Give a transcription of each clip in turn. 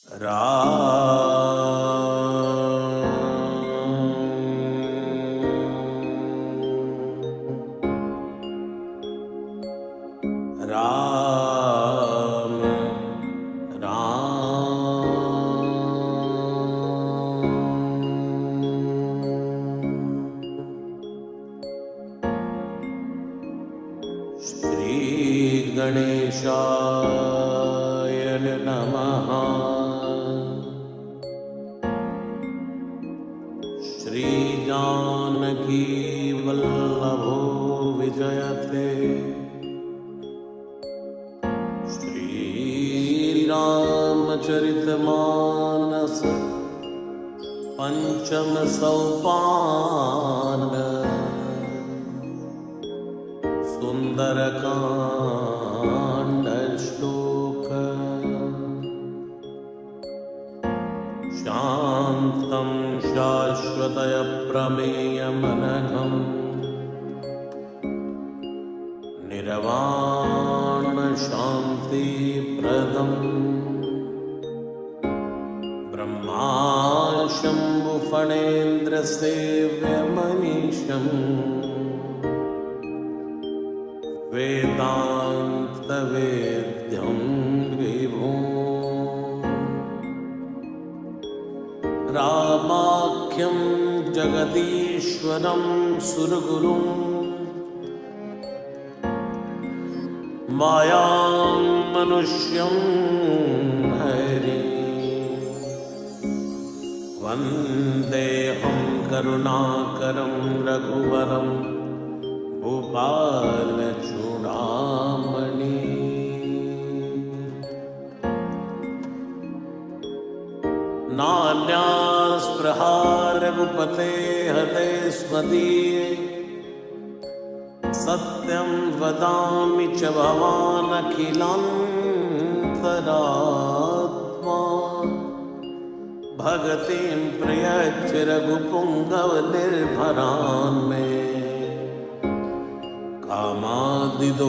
राम श्री गणेशाय नमः। श्री जानकी वल्लभो विजयते। श्री रामचरितमानस पंचम सोपान। सुंदरकांड श्लोक। शांतं शाश्वतय प्रमेयमनघम् निर्वाण शांति प्रदम् ब्रह्मा शंभु फणेन्द्र सेव्यमनीशम् वेदांत वेद्यं विभुम् रामाख्यं जगदीश्वरं सुरगुरुं मायां मनुष्यं हरिं वन्देऽहं करुणाकरं रघुवरं भूपालचूडामणि। नान्यास्पृहा रघुपते हते स्मदीये सत्यं वदामि च भवानखिलान्तरात्मा। भगतिं प्रयच्छ रघुपुङ्गव निर्भरान् मे कामादिदोषरहितं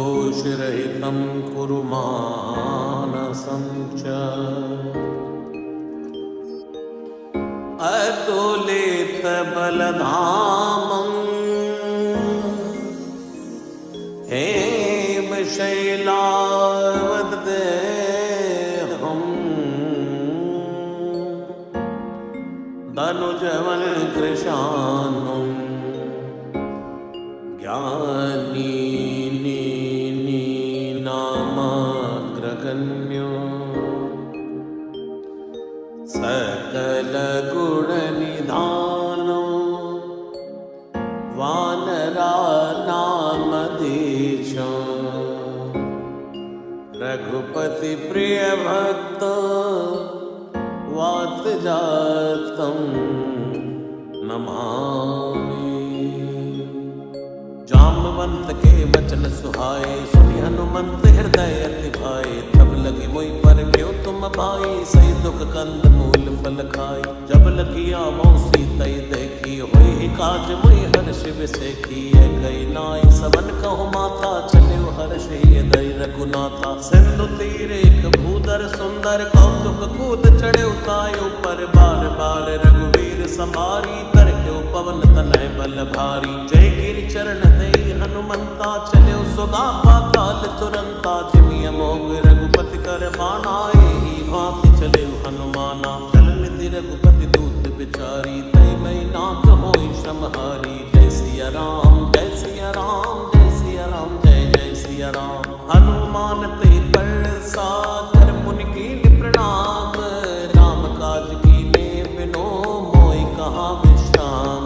कुरु मानसं च। अतुलितबलधामं हेमशैलावदेहं धनुजवल कृशानं ज्ञानी नामाग्रगण्यो सकल गुण निधानो वानरानामधीशो रघुपति प्रिय भक्त वातजातं नमामि। जाम्बवंत के वचन सुहाए सुनि हनुमंत हृदय अति भाए। तब लगी मोहि पर क्यों तुम भाई सही दुख कंद मूल फल खाई। जब लगी आवो सीता देखी होई ही काज मोहि हर्ष विसेखी। कई नाई सबन कहु माता चले हर्ष हृदय रघुनाथा। सिंधु तीर एक भूधर सुंदर कौतुक कूद चढ़े उतायो पर बार बार रघुवीर संभारी। कर क्यों पवन तनय बल भारी। जय गिरि चरण दे हनुमंता चले सुगा पाताल तुरंता। जिमिय मोग रघुपति कर बाणाए ही भांति चले हनुमाना। चल निधि रघुपति दूत बिचारी तय मई नाथ होई समहारी। जय सिया राम जय सिया राम जय सिया राम जय जय सिया राम। हनुमान ते पर सादर पुनि कीन प्रणाम। राम काज कीने बिनो मोहि कहा विश्राम।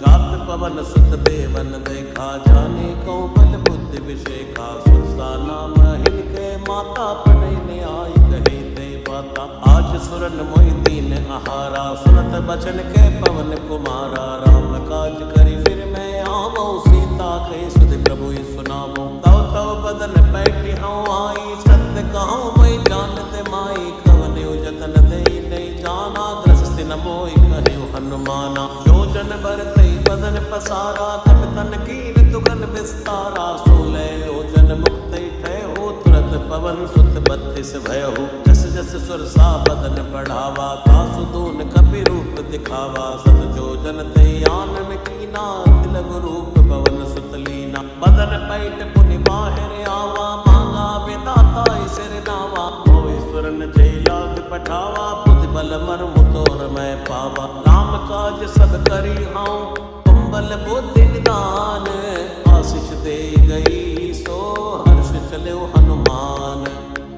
जात पवन सुत देवन देखा जाने को बल बुद्धि विषेखा। सुरसा नाम हिनके माता पढ़े ने आई कहे ते बाता। आज सुरन मोहि दीन आहारा सुनत बचन के पवन कुमारा। राम काज करी फिर मैं आवो सीता के सुध प्रभु सुनावो। तव तव बदन बैठी हूँ आई सत्य कहूँ मैं जानते माई। कवन जतन दे नहीं जाना ग्रस्त न मोहि कहे हनुमाना। योजन भरते बदन पसारा तब तन कीन तुगन विस्तारा। 16 योजन मुक्त ठय हो तुरत पवन पवन सुत 32 भयहु। जस जस सुरसा बदन बढ़ावा, तासु दून कपि रूप दिखावा। सत जो जन ते आनन कीना, तिलक रूप पवन सुत लीना। बदन पैठ पुनि बाहिर आवा, मांगा विदाता सिर नावा। होय सुरन जय लाग पठावा, बुद्धि बल मर्म तोर मैं पावा। राम काज सब करी हाउ, तुम बल बुद्धि निदान। आशीष दे गई सो हर्ष चलो हनुमान।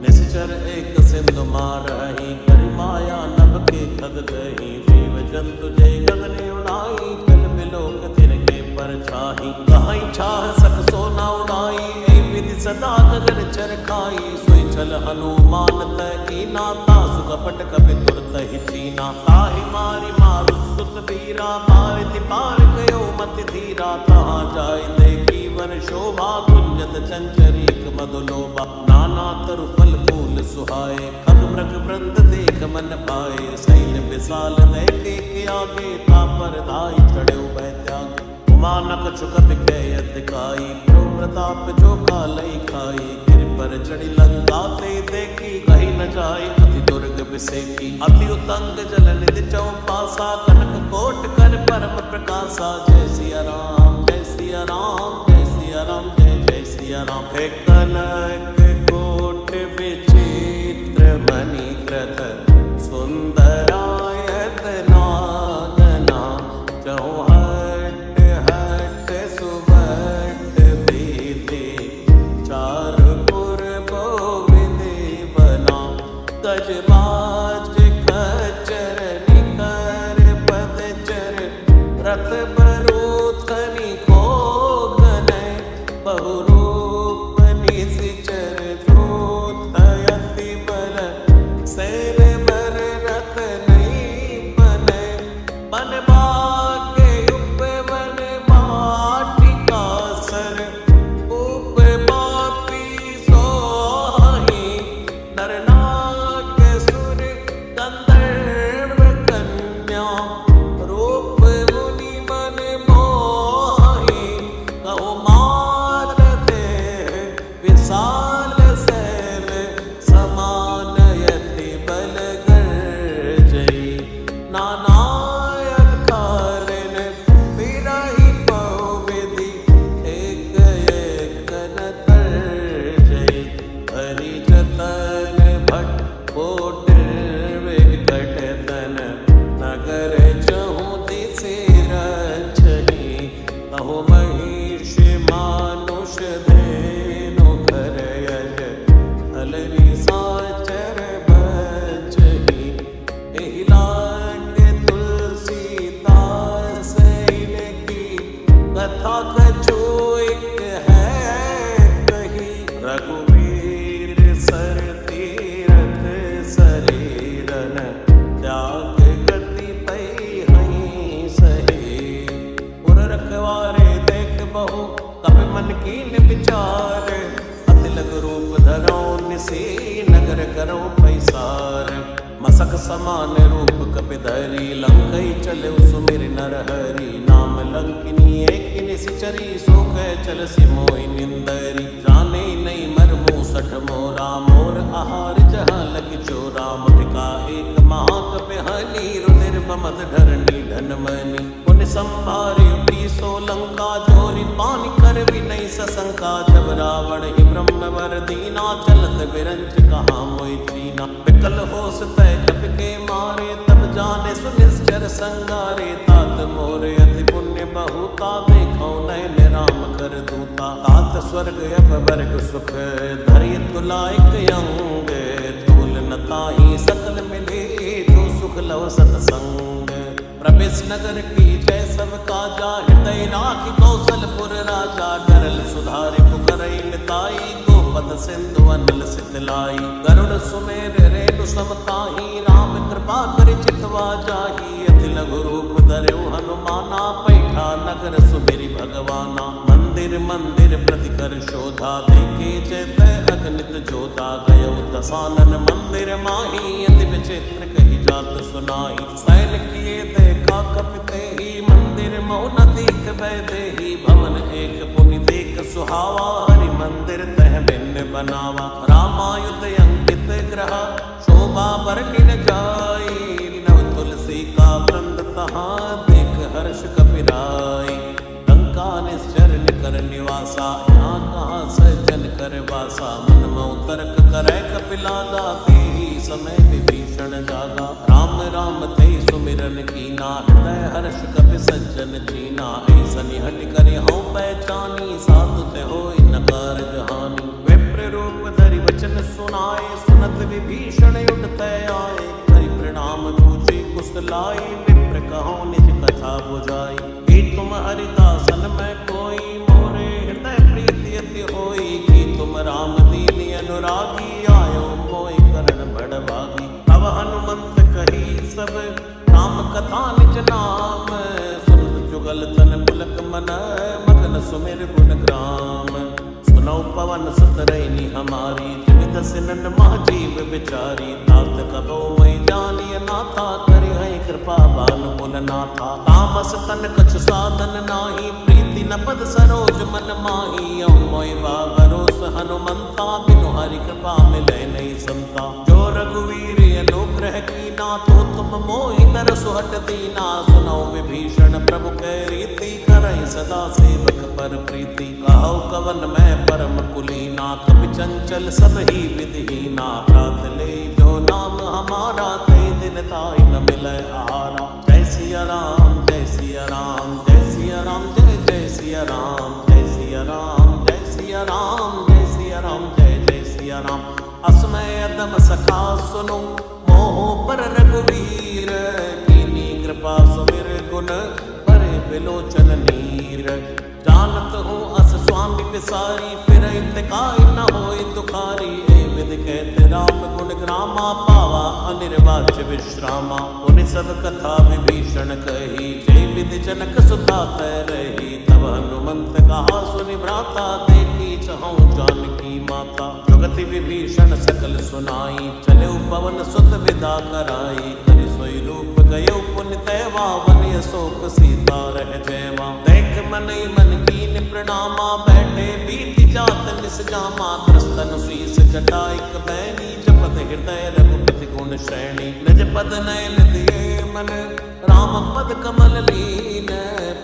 निश्चर एक सिंधु मारही, करि माया नभ के खग दही। जीव जंतु जय गगन उड़ाई, कल बिलोक तिनके पर छाही। कहीं छाह सक सोना उड़ाई, ए विधि सदा गगन चरखाई। सोई छल हनुमान तकीना, तासु कपट कपि तुरत ही चीना। ताहि मारी मारु सुत वीरा, मारिति पार गयो मति धीरा। तहाँ जाय देखी वन शोभा, कुंजत चंचरीक मधुलोभा। नाना तरु फल फूल सुहाए, खग मृग वृंद देख मन पाए। सैन्य विशाल देखे के आगे, तापर धाई चढ़े भय त्यागे। मानक चुक बिकय अधिकाई, प्रो प्रताप जो कालई खाई। गिर पर चढ़ी लंका ते देखी, कही न जाय अति दुर्ग बिसेकी। अति उतंग जल निधि चौपासा, कनक कोट कर परम प्रकाशा। जय सिया राम जय सिया राम, जय सिया राम जय जय सिया राम। हे कनक कोट विचित्र मणिकृत, सुंदरायत नागना। चौहट हट सुबट विधि, चारपुर विधि बना। गजबाज खच्चर निकर पदचर, रथ बरूथनि घोघन। बहुरूप निशिचर धूत अति बल, सैर बर रथ नहीं बनै। बन भाग्य उपवन वाटिका सर, उप बापी सोहि। नर नाग सुर गंधर्व कन्या, रूप मुनि मन मोहि। कहो मात देह विशाल शैल, समान यति बल गर्जई। नानायक कारिन बिरहि पौ विधि, एक एक न तर्जई। हरि जतन भट कोट विकट तन, नगर चहु दिशि रक्षहि। कहो महिष मानुष धेनु घर यज, अलरी साचर बचहि। एहि लाग तुलसीदास इनकी, कथा कछु एक है कही। रघुवीर सर तीरथ शरीरन, त्याग गति पै हहीं सही। उर रखवारे देख बहु, कपि मन कीन विचार। अति लग रूप धरौ निसी, नगर करौ पैसार। मसक समान रूप कपि धरी, लंकई चले सुमिर नरहरि। नाम लंकिनी एक निशिचरी, सो कह चल सि मोहि निंदरी। जाने नहीं मरमु सठ मोरा, मोर आहार जहाँ लग चोरा। मुटिका एक महाकपि हनी, रुधिर बमत धरणी धन मनी। पुनि संभारी उठी सो लंका, जोरी पानी कर विनय सशंका। जब रावण ही ब्रह्म वर दीना, चलत बिरंच कहाँ मोहि चीना। विकल होस तय जप के मारे, तब जाने सुनिश्चर संगारे। तात मोरे अति पुण्य बहुता, देखो नयन राम कर दूता। तात स्वर्ग अपवर्ग सुख, धरि तुलाइक अंग। तूल न ताहि सकल मिले, जो सुख लव सतसंग। प्रवेश नगर की जय सब काजा, हृदय राखि कौशलपुर राजा। डरल सुधारि पुकरई निताई, गोपद सिंधु अनल सितलाई। गरुड़ सुमेर रेणु समताही, राम कृपा करि चितवा जाही। अति लघु रूप धरौ हनुमाना, पैठा नगर सुमिरि भगवाना। मंदिर मंदिर प्रति कर शोधा, देखे जय अगणित जोधा। गयो दसानन मंदिर माही, अति विचित्र कही जात सुनाई। सैन किए देखा कपिते ही, मंदिर मौन दीख वै देही। भवन एक पुनि देख सुहावा, हरि मंदिर तह भिन्न बनावा। रामायुध अंकित ग्रह, शोभा बरनी न जाई। नव तुलसी का वृंद तहाँ, देख हर्ष कपिराई। लंका निश्चर निकर निवासा, यहाँ कहाँ सज्जन कर वासा। मन मऊ तर्क करे कपिलादा, तेहि समय विभीषण जागा। राम राम ते सुमिरन कीना, हृदय हर्ष कपि सज्जन चीना। ऐसन हट कर हऊँ पहचानी, साधु ते होई न कारज हानि। विप्र रूप धरि वचन सुनाए, सुनत विभीषण उठत आए। हरि प्रणाम पूछी कुशलाई, विप्र कहो निज कथा बुझाई। कि तुम हरिदासन में कोई, मोरे हृदय प्रीति अति होई। कि तुम राम दीन अनुरागी, आयो मोहि करण बड़ भागी। तब हनुमंत कही सब, राम कथा निज नाम। सुनत जुगल तन पुलक मन, मगन सुमिर गुण ग्राम। सुनौ पवन सुत रैनी हमारी, जगत सिनन महाजीव विचारी। तात कबो मैं जानिय नाथा, करि है कृपा बानु कुल नाथा। तामस तन कछु साधन नाही, प्रीति न पद सरोज मन माही। मोहि बा भरोस हनुमंता, बिनु हरि कृपा मिलै नहीं संता। जो रघुवीर अनुग्रह कीना, तो तुम मोहि कर सुहट दीना। सुनौ विभीषण प्रभु कै रीति, करई सदा सेवक पर प्रीति। कहौ कवन मैं परम कुलीना, कपि चंचल सब ही विधिहीना। प्रात ले जो नाम हमारा, कई दिन ताई न मिलै आहारा। जय सिया राम जय सिया राम, जय सिया राम जय जय सिया राम। जय सिया राम जय सिया राम, जय सिया राम जय जय सिया राम। असमय अदम सखा सुनो, मोह पर रघुवीर। कीनी कृपा सुमिर गुण, परे बिलोचन नीर। जानत हूँ अस स्वामी पिसारी, फिर इंतकाई न होई दुखारी। ए विधि कहते राम गुण ग्रामा, पावा अनिर्वाच्य विश्रामा। उन सब कथा विभीषण कही, जय विधि जनक सुता तै रही। तब हनुमंत कहा सुनि भ्राता, देखी चहु जानकी माता। जुगति विभीषण सकल सुनाई, चले पवन सुत विदा कराई। करि सोई रूप गयो पुनि तैवा, बनि अशोक सीता रह जयवा। देख मनई मन कीन प्रणामा, बैठे बीति जात निस जामा। त्रस्तन शीस जटाइक बैनी, जपत हृदय रघुपति गुण श्रेणी। निज पद नयन दिए मन, राम पद कमल लीन।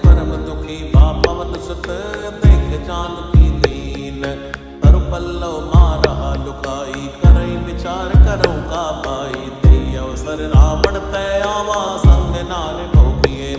परम दुखी बा पवन सुत, देख जानकी दीन। तरु पल्लव मारहा लुकाई, करई विचार करौ का पाई। तेई अवसर रावण तय आवा, संग नार बहु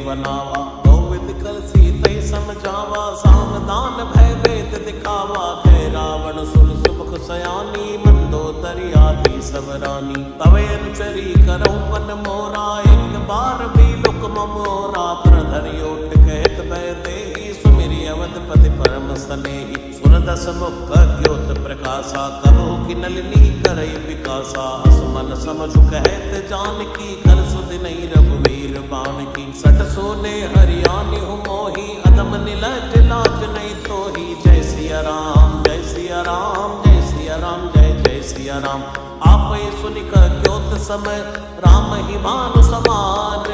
बनावा। बहुविध कल सीतै समझावा, सामदान भय वेद दिखावा। कह रावण सुर सुमुख सयानी, मंदोदरी आदि सब रानी। तवे अनुचरी करौ पन मोरा, एक बार भी लुक मोरा। तर धरि ओट कहत भय देहि, सुमिरि अवधपति परम सनेहि। सुर दस मुख ज्योत प्रकाशा, कबहु की नलिनी करई विकासा। असमन समझु कहत जानकी, कर सुधि नहीं रघुवीर बानकी। सट सोने हरियाणी हूँ मोही, अदम नीलज लाज नहीं तोही। जय सिया राम जय सिया राम, जय सिया राम जय जय सिया राम। आपै सुनिक ज्योत समय, राम ही भानु समान।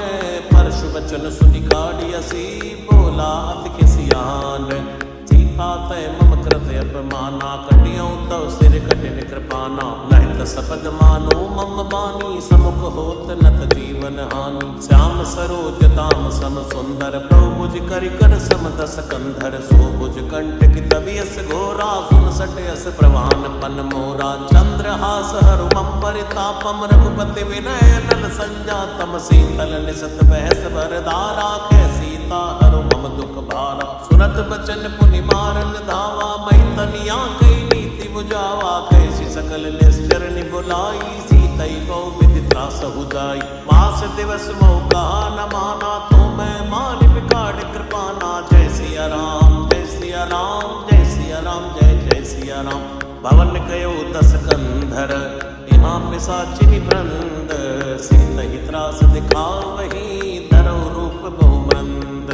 परशु वचन सुनि काढ़ियसी, बोला अति खिसियान। सीता तय मम कृत अपमाना, कटियौ तव सिर कठिन कृपाना। लहित सपद मानो मम बानी, समुख होत नत जीवन हानि। श्याम सरोज दाम सम सुंदर, प्रभु भुज करि कर सम दस कंधर। सो भुज कंठ की तबियस घोरा, सुन सट अस प्रवान पन मोरा। चंद्रहास हरु मम परितापम, रघुपति विनय नल संजातम। शीतल निसत बहस भरदारा, कै सीता हरु मम दुख भारा। सुनत बचन पुनि मारन धावा, मैं तनिया कई नीति बुझावा। कैसी सकल निश्चर निबुलाई, सीतई बहु विधि त्रास हुजाई। मास दिवस मोह कहा न माना, तो मैं मारि बिगाड़ कृपाना। जय सिया राम जय सिया राम, जय सिया राम जय जय सिया राम। भवन कयो दस कंधर, यहाँ पिशाचिनी वृंद। सीतहि त्रास दिखावही, धरौ रूप बहुमंद।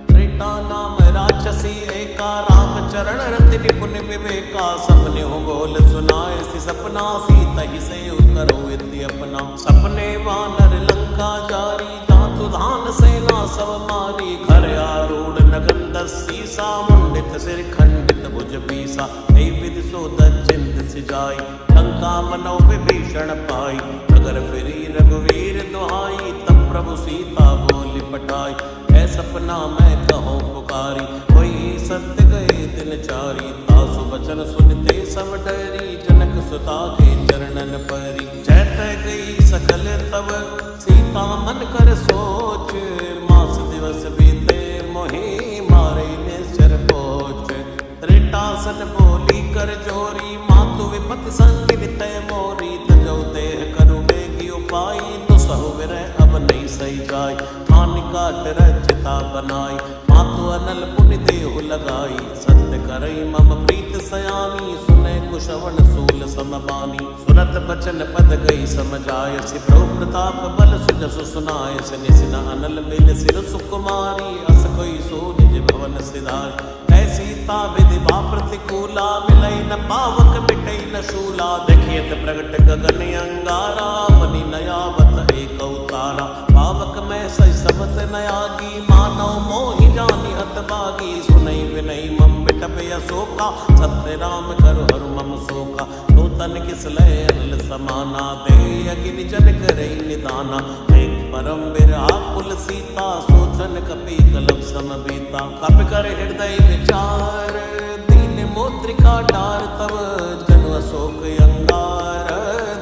त्रेता नाम राक्षसी एका, राम चरण रति निपुण विवेका। सपने हो बोल सुनाए सी सपना, सीतहि से करो इति अपना। सपने वानर लंका जारी, जातु धान सेना सब मारी। घर आरूढ़ नगन दस सीसा, मुंडित सिर खंडित भुज बीसा हे विधि सो दचिंत सिजाई लंका मनो विभीषण पाई अगर फिरी रघुवीर दुहाई तब प्रभु सीता बोली पठाई है सपना मैं कहूँ पुकारी कोई सत्य गए दिन चारी तासु बचन सुनते सब डरी जनक सुता के चरणन परी चैत गई सकल तब सीता मन कर सोच मास दिवस बीते मोहि मारे निश्चर पोच त्रिटासन बोली कर जोरी मातु विपत संग नितय मोरी तजो देह करु बेगी उपाई दुसहु विरह अब नहीं सही जाय हानि काट रचिता बनाई मातु अनल पुण्य देहु लगाई सत्य करई मम प्रीत सयानी सुने कुशवन सूल समबानी सुनत बचन पद गई समझाय सि प्रभु प्रताप बल सुजसु सुनाय सनि सिन अनल मिल सिर सुकुमारी अस कोई सो निज भवन सिधारी सीता विधि बा प्रतिकूला मिलई न पावक मिटई न शूला देखियत प्रगट गगन अंगारा बनी नयावत एक अवतारा पावक में सही सबत नयागी मानव मोहि जानी हत बागी सुनई विनई मम बिटप अशोका सत्य राम करु हरु मम शोका नूतन किस लय अनल समाना दे अगिन जन करई निदाना एक परम विराकुल सीता सोचन कपि कलप समबीता कप कर हृदय विचार दीन मोत्रिका डार तब जनु अशोक अंगार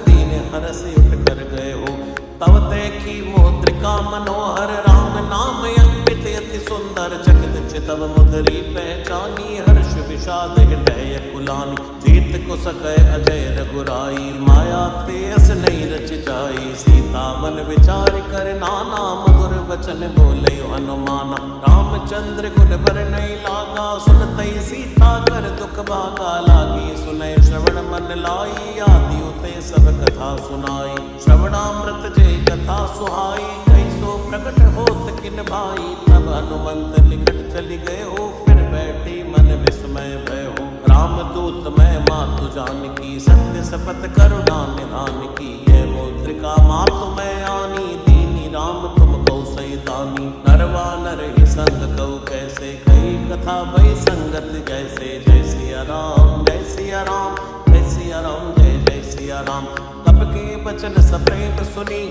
दीन हरस उठ कर गए हो तब देखी मोत्रिका मनोहर राम नाम अंकित अति सुंदर चकित चितव मुदरी पहचानी हर्ष विषाद हृदय कुलानी जीत को सकै अजय रघुराई माया तेस नहीं रच जाई सीता मन विचार कर नाना मधुर वचन बोले हनुमाना रामचंद्र गुण बर नहीं लागा सुनतई सीता कर दुख भागा लागी सुनय श्रवण मन लाई आदि उते सब कथा सुनाई श्रवणामृत जय कथा सुहाई कैसो प्रकट होत किन भाई तब हनुमंत निकट चली गए हो फिर बैठी मन विस्मय भय हो रामदूत मैं मातु जानकी सत्य सपथ करुणा निधान की ये मुद्रिका मातु मैं आनी दीनी राम तुम कौ सही दानी नरवा नर ही संग कौ कैसे कई कथा भई संगत जैसे जय सिया राम जय सिया राम जय सिया राम जय जय सिया राम कब के बचन सप्रेम सुनी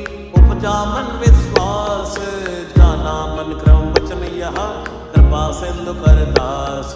उपजा मन विश्वास जाना मन क्रम वचन यह कृपा सिंधु कर दास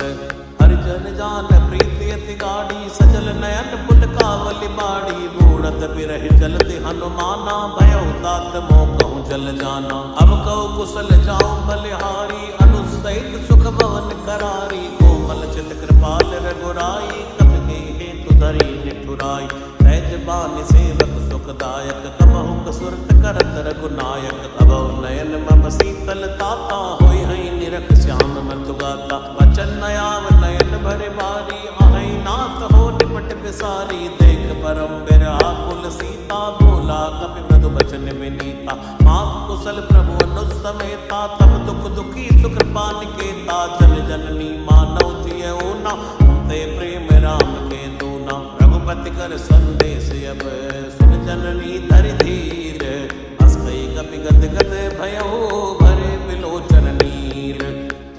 हरिजन जान प्रीति अति गाड़ी सजल नयन पुल कावली बाड़ी बूढ़त बिरह जलति हनुमाना भयो तात मोह कहूँ जल जाना अब कहूँ कुशल जाऊं बलिहारी अनुसहित सुख भवन करारी कोमल चित कृपाल रघुराई कब के हेतु धरी निठुराई सहज बानी सेवक सुखदायक कबहु कसुरत करत रघुनायक कबहु नयन मम शीतल ताता होई हई निरख श्याम मृदु गाता वचन नयाव नयन भरे बारी आहै नाथ हो निपट बिसारी देख परम विराकुल सीता बोला कपि मृदु वचन विनीता मात कुशल प्रभु अनुज समेता तब दुख दुखी सुख कृपा निकेता जन जननी मानव जिय ओना ते प्रेम राम के दूना रघुपति कर संदेश अब सुन जननी धरि धीर हस गई कपि गद गद भयो भरे बिलोचन नीर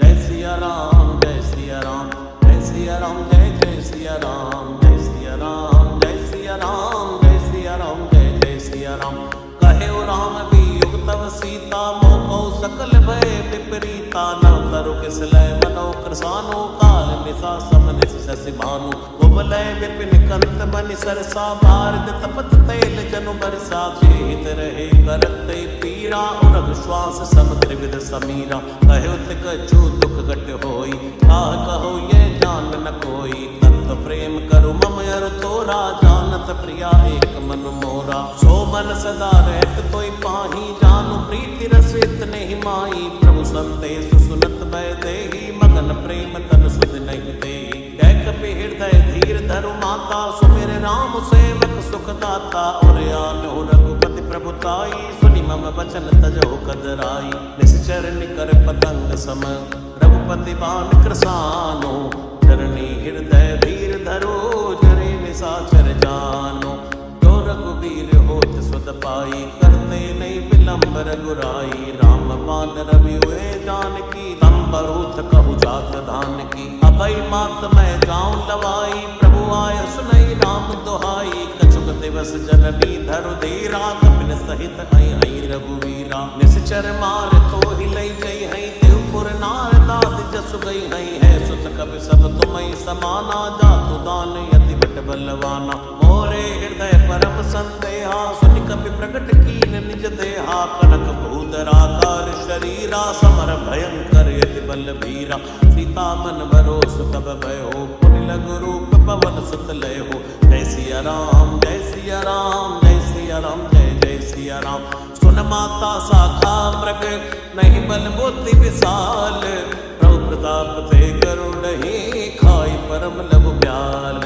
जय सिया राम जय सिया राम जय सिया राम जय जय सिया राम जय सिया राम जय सिया राम जय सिया राम जय जय सिया राम कहे राम वियुग तव सीता मोह सकल भय विपरीता नव तरु किस लय मनो कृसानो काल निशा समन शशि भानु कुबलय विपिन कंत बनि सरसा भारत तपत तैल जनु बरसा जेहित रहे करत पीरा और विश्वास सम त्रिविध समीरा कहो तिक जो दुख घट होई ताह कहो ये जान न कोई तत्व प्रेम करु मम अरु तोरा जानत प्रिया एक मन मोरा सो मन सदा रहत तोई पाही जानु प्रीति रस इतने ही माई प्रभु संदेश सुनत भय देहि मगन प्रेम तन सुध नहीं देहि कपि हृदय धीर धरु माता सुमिर राम सेवक सुखदाता और आनो रघुपति प्रभुताई सुनि मम वचन तजो कदराई निश्चर निकर पतंग सम रघुपति बाण कृसानो चरणी हृदय धीर धरो जरे निशाचर जानो जो रघुवीर होत सुत पाई करते नहीं विलंब रघुराई राम बाण रवि हुए जानकी तम बरूथ कहु जात धान की। अभय मात मैं जाऊं लवाई, प्रभु आय सुनई राम दुहाई। कछुक दिवस जननी धरु धीरा, कपिन सहित हई हई रघुवीरा। निश्चर मार तो ही लई गई हई, देवपुर नार दाद जसु गई हई। है सुत कपि सब तुमई समाना, जातु दान यति बट बलवाना। मोरे हृदय परम संदेहा, सुनि कपि प्रकट कीन निज देहा। कनक भूधराकार शरीरा, समर भयंकर यति बल भीरा। सीता मन भरोस तब भयो, पुनि लघु रूप पवन सुत लय हो। जय सिया राम जय सिया राम, जय सिया राम जय जय सिया राम। सुन माता शाखा मृग, नहीं बल बुद्धि विशाल। प्रभु प्रताप ते गरुड़हि, खाई परम लघु ब्याल।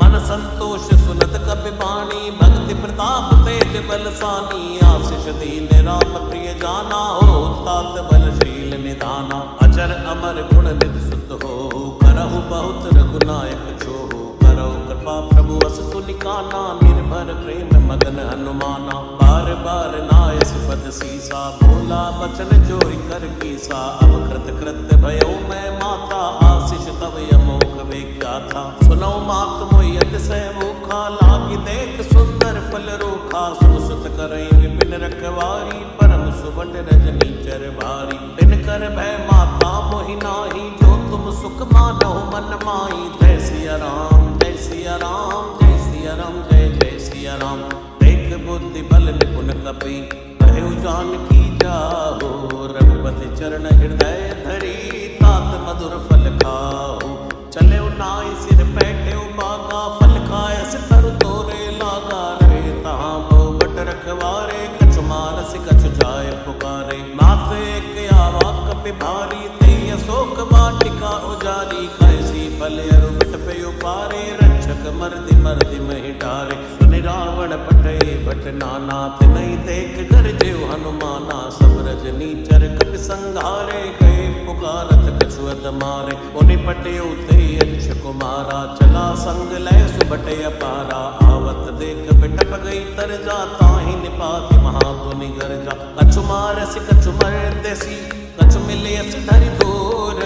मन संतोष सुनत कपि बाणी, भक्ति प्रताप तेज बलसानी। आशीष दीन राम प्रिय जाना, हो तात बलशील निधाना। अचर अमर गुण निधि सुत हो, करहु बहुत रघुनायक छोहु। करहु कृपा प्रभु अस सुनि काना, निर्भर प्रेम मगन हनुमाना। बार बार नायस पद सीसा, बोला बचन जोरि कर कीसा। अब कृत कृत्य भयो मैं माता, आशीष तब यमोक विख्याता। सुनो मात मोहि अतिशय मुखा, लागी देख सुंदर फल रूखा। सुन सुत करई विपिन रखवारी, परम सुबट रजनी चर भारी। बिन कर भय माता मोहि नाही, जो तुम सुख मानहु मन माही। जय सिया राम जय सिया राम, जय सिया राम जय जय सिया राम। देख बुद्धि बल निपुण कपि, कहु जानकी जाहो। रघुपति चरण हृदय धरी, तात मधुर फल खाहु। चले नाई सिर बैठे बागा, फल खाय सितर तोरे लागा। रहे तहाँ बहु बट रखवारे, कछु मारस कछु जाय पुकारे। मात एक आवा कपि भारी, ते अशोक वाटिका उजारी। कैसी फल अरु बट पे उपारे, रक्षक मर्दि मर्दि महि डारे। सुनि रावण पटै भट नाना, तिनहि देख गरजेउ हनुमाना। सब रजनीचर कपि संघारे, गए पुकारत कछु अद मारे। उनि पटेउ ते अंश कुमारा, चला संग लय सुबटे अपारा। आवत देख बिटप गई तरजा, ताहि निपाति महापुनि गर्जा। कछु मारसि कछु मरदेसी, कछु मिलियस धरि दूर।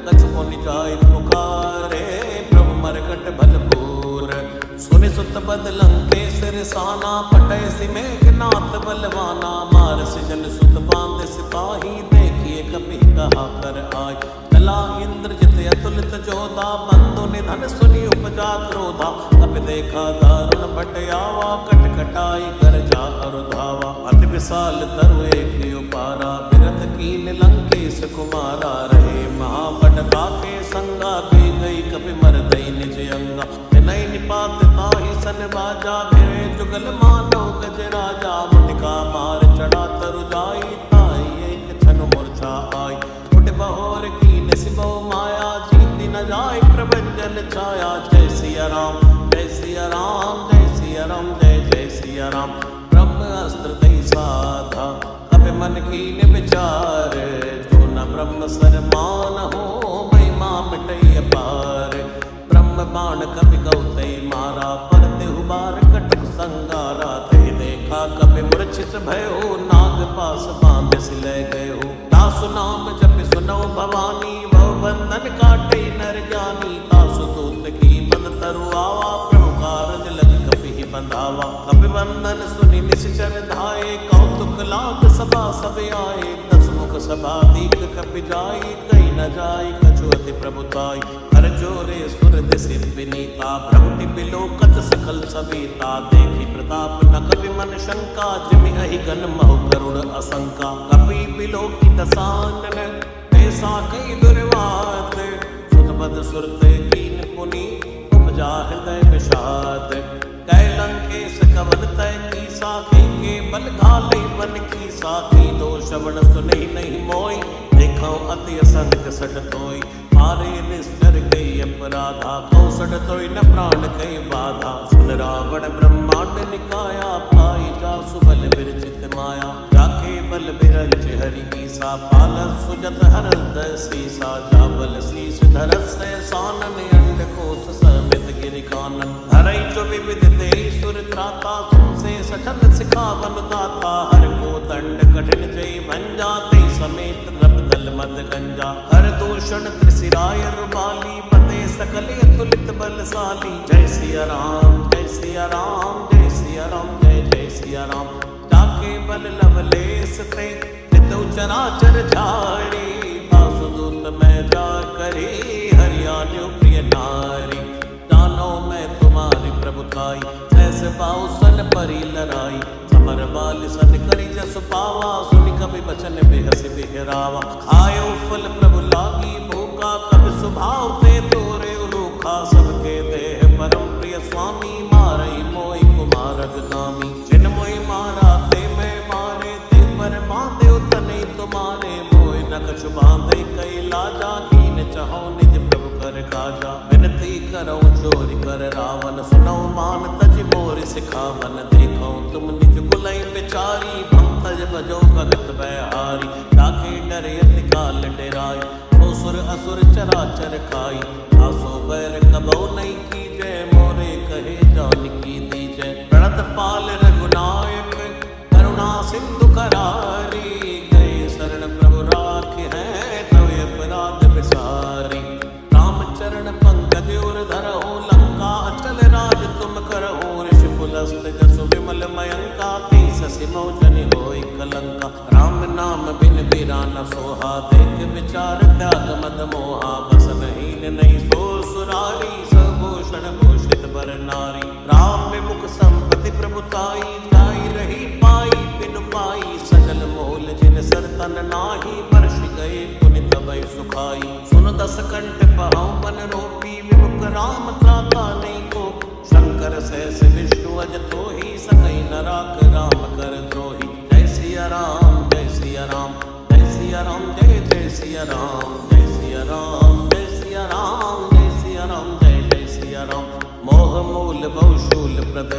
कछु पुनि जाय पुकारे, प्रभु मरकट भलपूर। सुनि सुत बद लंकेश रिसाना, पटै सि मेघनाथ बलवाना। मारसि जन सुत बांध सिपाही, देखिए कपि कहा कर आय। चला इंद्रजित अतुलित जोधा, बंधु निधन सुनि उपजा क्रोधा। कपि देखा दारुण भट आवा, कट कटाई कर जा अरुधावा। अति विशाल तरु एक उपारा, बिरथ कीन लंकेश कुमारा। रहे महाबट ताके संगा, दे गई कपि मरदई निज अंगा। नई निपात ताहि सन बाजा, फिरे जुगल मानो गज राजा। मुटिका मार चढ़ा तरु जाई, ताहि एक छन मूर्छा आई। उठ बहोर कीन सिबो माया, जीति न जाय प्रभंजन छाया। जय सिया राम जय सिया राम, जय सिया राम जय जय सिया राम। ब्रह्म अस्त्र दई साधा, कपि मन कीन विचार। जो न ब्रह्म सर मान हो, महिमा मिटई अपार। ब्रह्म बाण कपि गौतै मारा, परते हुबार कटक संगारा। ते देखा कपि मूर्छित भयो, नाग पास बांध सिलय गयो। दासु नाम जपि सुनो भवानी, भव बंधन काटे नर ज्ञानी। तासु दूत की बंद तरु आवा, प्रभु कारज लग कपि ही बंधावा। कपि बंधन सुनि निश्चर धाये, कौतुक लाग सभा सब आए। दस मुख सभा दीक कपि जाई, कही न जाय कछु अति प्रभुताई। कर जोरे सुर दिसि विनीता, भ्रमटि बिलोकत सकल सविता। देखी प्रताप न कपि मन शंका, जिमि अहि गन महु करुण असंका। कपि बिलोकी दसानन, ऐसा कई दुर्वात। सुत बद सुरते कीन पुनि, उपजा हृदय विषाद। कै लंकेश कवन तय कीसा, के बल घाले बन कीसा। की दो श्रवण सुने नहीं मोई, देखो अति असंग सठ तोई। मारे निस्तर कई अपराधा, कौसठ तोई न प्राण कई बाधा। सुन रावण ब्रह्मांड निकाया, पाई जासु बल विरचित माया। जाके बल बिरंच हरि ईसा, पालस सुजत हरद सीसा। जाबल शीस धरस सानन, अंडकोश समित गिरि कानन। धरई जो विविध देहि सुर त्राता, तुमसे सठन सिखावन दाता। हर को दंड कठिन जय भंजा, ते समेत नभ दल मद गंजा हर दूषण त्रिसिराय रुमाली बते सकल अतुलित बलशाली। जय सिया राम जय सिया राम जय सिया राम जय जय सिया राम। जाके बल लवलेस ते नित चराचर झाड़ी वासुदूत मैं जा करे हरियाणा प्रिय नारी। जानो मैं तुम्हारी प्रभुताई ऐसे बाउसन परी लड़ाई। समर बाल सन करी जस पावा सुनि कवि बचन बेहस बिहरावा। खायो फल प्रभु लागी भूखा कवि स्वभाव ते तोरे रूखा। सबके देह परम प्रिय स्वामी मारई मोई कुमारग नामी। जिन मोई मारा ते मैं मारे ते पर बांधे तने तुम्हारे। मोय न कछु बांधे कई लाजा कीन चाहो निज प्रभु कर काजा। विनती करो चोरी कर रावण सुनो मान तज मोर सिखावन। देखो तुम निज कुलई बिचारी भंतज भजो भगत बहारी। ताके डरे अति काल डेराय असुर असुर चराचर खाई। आसो बैर कबो नहीं की जय मोरे कहे जानकी दी जय। प्रणत पाल रघुनायक करुणा सिंधु करारी। गए शरण प्रभु राखे हैं तवे अपराध विसारी। रामचरण पंकज उर धरहु लंका अचल राज तुम करहु। ऋषि पुलस्त जसु विमल मयंका शशि मौजनि होई कलंका। राम नाम बिन बीरा न सोहा देख विचार त्याग मद मोहा। बसन हीन नहीं सो सुरारी सभूषण भूषित बर नारी। राम विमुख संपत्ति प्रभुताई जाई रही पाई बिनु पाई। सजल मोल जिन सर तन नाही वर्ष गए पुनि तबै सुखाई। सुन दस कंठ पहाउ मन रोपी विमुख राम त्राता नहीं को। शंकर सहस विष्णु अज तोहि सकई न राख राम कर द्रोही। जय सिया राम जय सिया राम जय सिया राम जय जय सिया राम जय सिया राम जय सिया राम जय सिया राम जय जय सिया राम। मोह मूल बहुशूल प्रद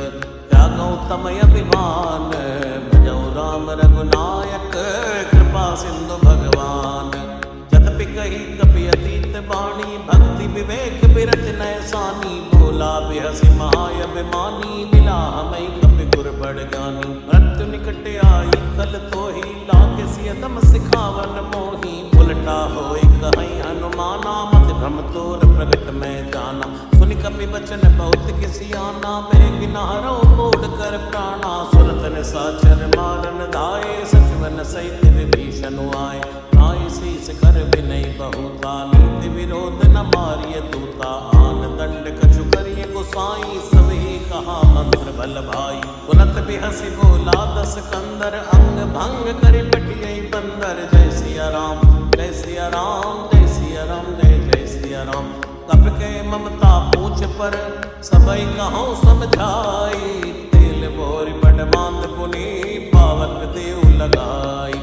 त्यागौ तमय अभिमान। भजौ राम रघुनायक कृपा सिंधु भगवान। जतपि कही कपि अतीत बाणी भक्ति विवेक बिरत नैसानी। भोला बिहसि महाय अभिमानी मिला हमें कपि गुर बड़ ज्ञानी। मृत्यु निकट आई कल तोहि लागे सियदम सिखावन मोही। उलटा होय कहीं हनुमाना मत भ्रम तोर प्रगट में जाना। सुनि कपि बचन बहुत किसियाना बेग नहरो मोड़ कर प्राणा। सुरत ने साचर मारन धाये सचवन सहित विभीषण आए। आय शीस कर विनय बहुता नीति विरोध न मारिय दूता। आन दंड कछु करिय गोसाई सभी कहा मंत्र बल भाई। तुरंत बिहसि बोला दस कंदर अंग भंग कर पटिय बंदर। जय सिया राम जय सिया राम जय सिया राम जय जय सिया राम। कप के ममता पूछ पर सबई कहूँ समझाई। तेल बोरी बड़ बांध पुनि पावक देव लगाई।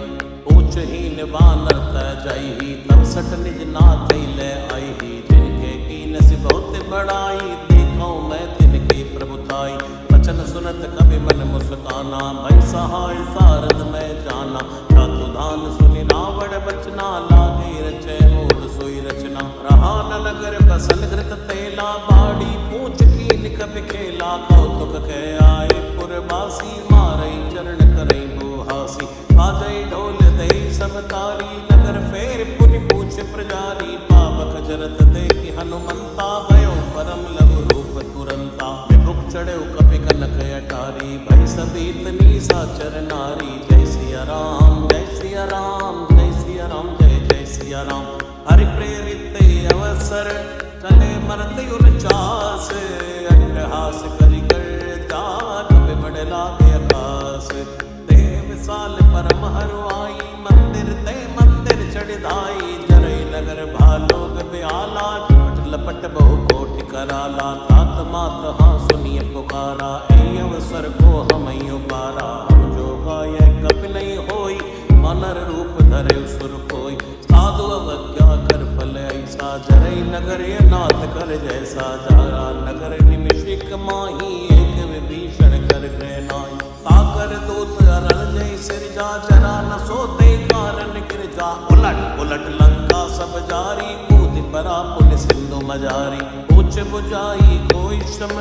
ऊंच हीन बानर तजही तब सट निज नाथ ले आई। जिनके कीन से बहुत बड़ाई देखो मैं तिनके प्रभुताई। वचन सुनत कवि मन मुस्काना भय सहाय सारद में जाना। धातु धान सुनि रावण बचना लागे रचे मूल सोई रचना। रहा न नगर बसल घृत तेला बाड़ी पूछ कीन कवि खेला। कौतुक के आए पुरवासी मारई चरण करई बुहासी। बाजई ढोल दई सब तारी नगर फेर पुनि पूछ प्रजारी। पावक जरत देखि हनुमंता भयो परम लघु रूप तुरंता। विमुख चढ़े कपि कनक अटारी भई सतीत निशाचर नारी। जय सिया राम जय सिया राम जय सिया राम जय जय सिया राम। हरि प्रेरित अवसर चले मरत उचास। अट्टहास करि कर जात बिबड़ लागे आकाश। देव साल परम हरुआई मंदिर ते मंदिर चढ़ाई। जरई नगर भालोग ब्याला झपट लपट बहु कोटि कराला। तात मात हाँ सुनिय पुकारा ऐ अवसर को हमई उबारा। हम जो गाय कपि नहीं होई मनर रूप धरे सुर कोई। साधु अवज्ञा कर फल ऐसा जरई नगर ये नाथ कर जैसा। जारा नगर निमिषिक माही एक विभीषण कर गए नाई। ताकर दूत अरल जय सिरजा जरा न सोते कारण गिरजा। उलट उलट लंका सब जारी कूद परा पुन सिंधु मजारी। पूछ बुझाई कोई श्रम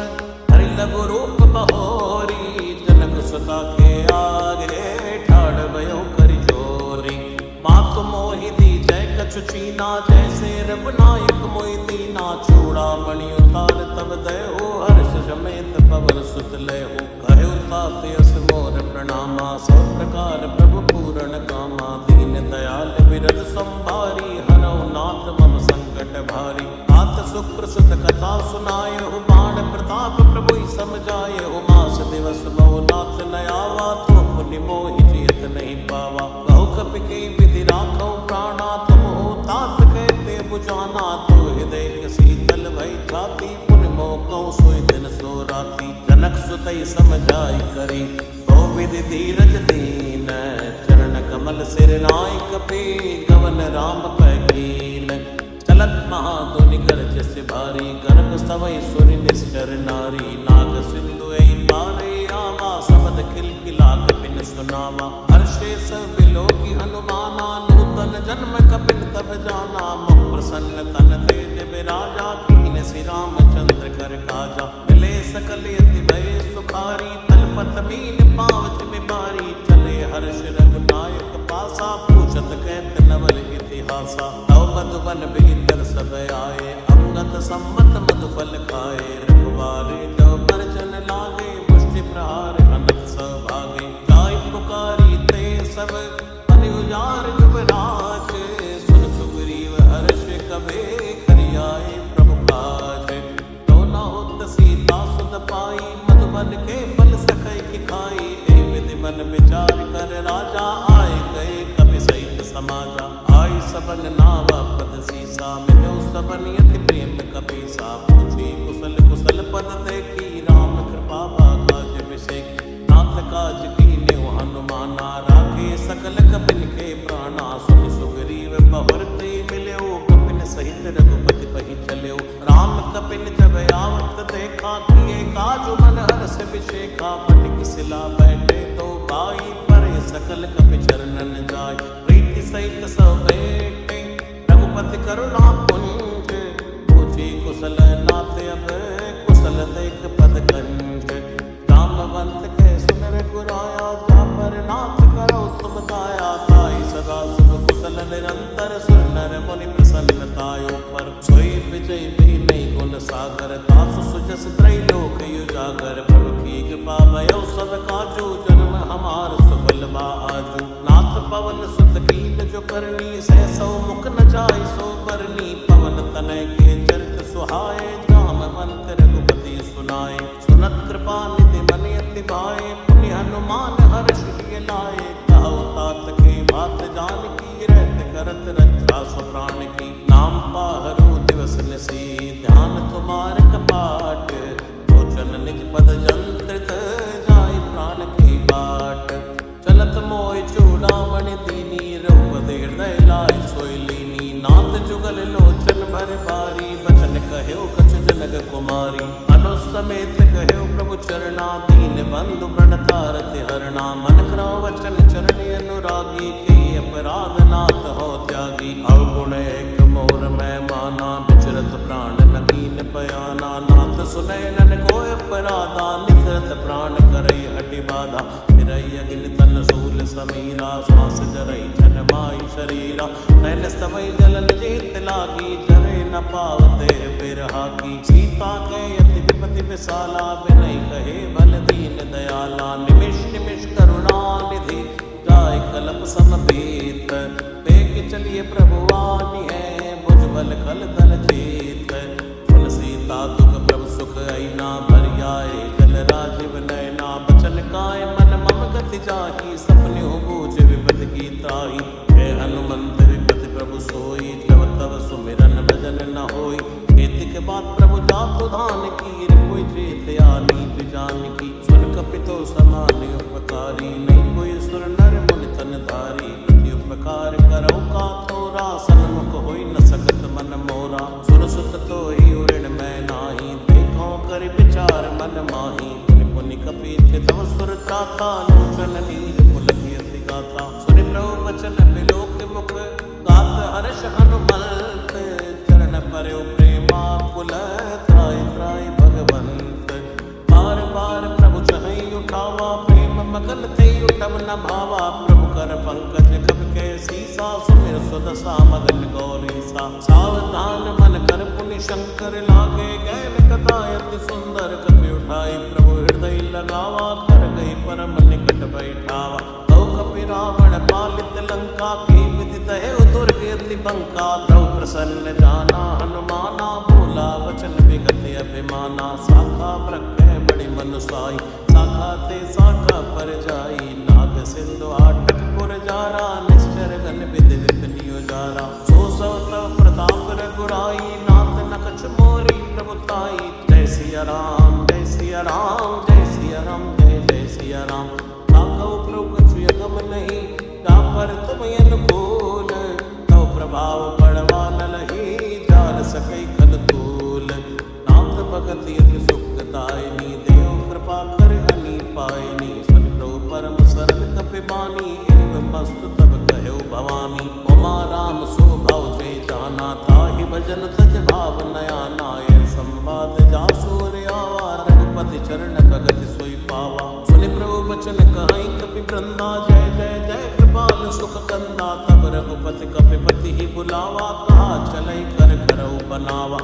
हरि लघु रूप बहोरी। जनक सुता के आगे ठाड़ भयो कर जोरी। मातु मोहि दी जय चुचीना जैसे रघुनायक मोहि दीना चूड़ामणि उतार तब दय हो हर्ष समेत पवन सुत लय हो कहे उताते अस मोर प्रणामा सब प्रकार प्रभु पूरण कामा दीन दयाल विरद संभारी हरौ नाथ मम संकट भारी आत सुप्रसुत कथा सुनाय हो बाण प्रताप प्रभु समझाय हो मास दिवस बहु नाथ नयावा तो पुनि मोहि जियत नहीं पावा बहु कपिके विधि राखौ प्राणा तुम हो तात कहते बुझाना तो हृदय शीतल भई छाती पुनि मोकौ सोई दिन सो राती जनक सुतई समझाई करी बहु विधि धीरज दीन चरण कमल सिर नाय कपि गवन राम पैकीन चलत महाधुनि गर्ज से भारी गर्भ सवै सुनि निश्चर नारी नाग सिंधु ऐ पारे आवा शब्द खिलखिला कपिन सुनावा हर्षे सब बिलोकी हनुमाना नूतन जन्म कपिन तब जाना मुख प्रसन्न तन तेज विराजा कीन श्री रामचंद्र कर काजा मिले सकल यति भय सुखारी तलपत मीन पावच में बारी चले हर्ष रघुनायक पासा पूछत कहत नवल इतिहासा तव मधुबन भीतर सब आए अंगत सम्मत मधुफल खाए रघुवारे तव परजन लागे मुष्टि प्रहार अनंत सभागे गाय पुकारी ते सब अनि उजार युवराज सुन सुग्रीव हर्ष कबे करियाए प्रभु काज तो न होत सीता सुत पाई मधुबन के फल सखई की खाई ए विधि मन विचार कर राजा आए गए कपि सहित समाजा आई सबन नावा पद सीसा मिलो सबन यति प्रेम कपीसा पूछी कुशल कुशल पद देखी राम कृपा काज विषेक नाथ काज कीन्यो हनुमाना राखे सकल कपिन के प्राणा सुन सुग्रीव बहुरते मिल्यो कपिन सहित रघुपति पहि चल्यो राम कपिन जब आवत देखा किए काज मन हर्ष विषेखा पटिक सिला बैठे तो बाई परे सकल कपि चरणन जाय प्रीति सहित सब बैठे रघुपति करुणा पुंज पूछी कुशल नाथ अब कुशल देख पद कंज रामवंत के सुन रघुराया जा पर नाथ करो तुम दाया ताई सदा सुख कुशल निरंतर सुर नर मुनि प्रसन्नतायो पर सोई विजय भी नहीं गुण सागर दास सुजस त्रैलोक उजागर प्रभु की कृपा भयो सब काजू जन्म हमार सुफल बा आजू नाथ पवन सुत कीन जो करनी सहसौ मुख न जाय सो बरनी पवन तनय के चरित सुहाए जामवंत रघुपति सुनाए सुनत कृपा निधि मन अति भाए पुनि हनुमान हर्ष लिए लाए कहो तात के बात जान की रहत करत रक्षा सो प्राण की नाम पाहरो दिवस निसी ध्यान तुम्हार कपाट भोजन निज पद जंत्रित जाय प्राण की बाट चलत मोय चूड़ामणि दीनी रघुपति हृदय लाय सोई लीनी नाथ जुगल लोचन भर बारी बचन कह्यो कछ जनक कुमारी अनुसमेत कह्यो प्रभु चरणा दीन बंधु प्रणतारति हरणा मन करो वचन चरण अनुरागी के अपराध नाथ हो त्यागी अवगुण एक मोर मैं माना विचरत प्राण नकीन पयाना नाथ सुनय नन को अपराधा निसरत प्राण करई हटि बाधा फिरई अगिन तन सूल समीरा श्वास जरई जन माई शरीरा नैन स्तमय जलन जीत लागी जरे न पावते बिरहा की सीता के यति विपति विशाला विनय कहे बल दीन दयाला निमिष निमिष करुणा निधि जाय कलप समवेत बेग चलिए प्रभुवानी है भुजबल खल दल चेत सुन सीता दुख प्रभु सुख ऐना भरियाए जल राजीव नयना बचन काय मन मम गति जाही सपने हो बूझ विपद की ताई हे हनुमंत विपति प्रभु सोई जब तब सुमिरन भजन न होई खेती के बाद प्रभु जातु धान की कोई चेत आनी जान की सुन कपितो समान उपकारी नहीं कोई सुर नर मुनि तन धारी प्रति उपकार करो का थोरा सन्मुख होई न सकत मन मोरा सुर सुत तो ही उड़न मैं नाही देखो कर विचार मन माही पुनि पुनि कपीठ तव सुर चाता लोचन नीर पुलकित गाता सुनि प्रभु वचन बिलोक मुख गात हर्ष हनुमंत चरण परयो प्रेमा कुल त्राय त्राय भगवंत बार बार प्रभु चहई उठावा प्रेम मगन थे उठब न भावा प्रभु कर पंकज कब के शीस सा सुमिर सुदशा मगन गौरी सा। सावधान मन कर पुनि शंकर लागे गैल कथा अति सुंदर कपि उठाई प्रभु हृदय लगावा कर गई परम निकट बैठावा। तौ कपि रावण पालित लंका की विदित है दुर्ग अति बंका। द्रौ प्रसन्न जाना हनुमाना बोला वचन विगत अभिमाना। शाखा प्रज्ञ बड़ी मनुसाई शाखा ते शाखा पर जाई। नाग सिंधु आटक पुर जारा निश्चर गन विधि विपनियो जारा। सो सौ तव प्रताप रघुराई नाथ न कछ मोरी प्रभुताई। जय सिया राम जय सिया राम जय सिया राम जय जय सिया राम। ताकौ प्रभु कछु यगम नहीं तापर तुम अनुकूल। तव प्रभाव बड़वा न लही जान सकै खल तूल। नाथ भगत यति सुखदायिनी देव कृपा कर हनि पायनी। सतप्रभु परम सरल कपि बानी एवं मस्तु तब कहो भवानी। उमा राम स्वभाव जय जाना ताहि भजन तज भाव नया नाय। संवाद जासुर आवा रघुपति चरण भगत सोई पावा। सुनि प्रभु वचन कहाई कपि वृंदा जय जय जय कृपाल सुख कंदा। तब रघुपति कपिपति ही बुलावा कहा चलै कर करऊ बनावा।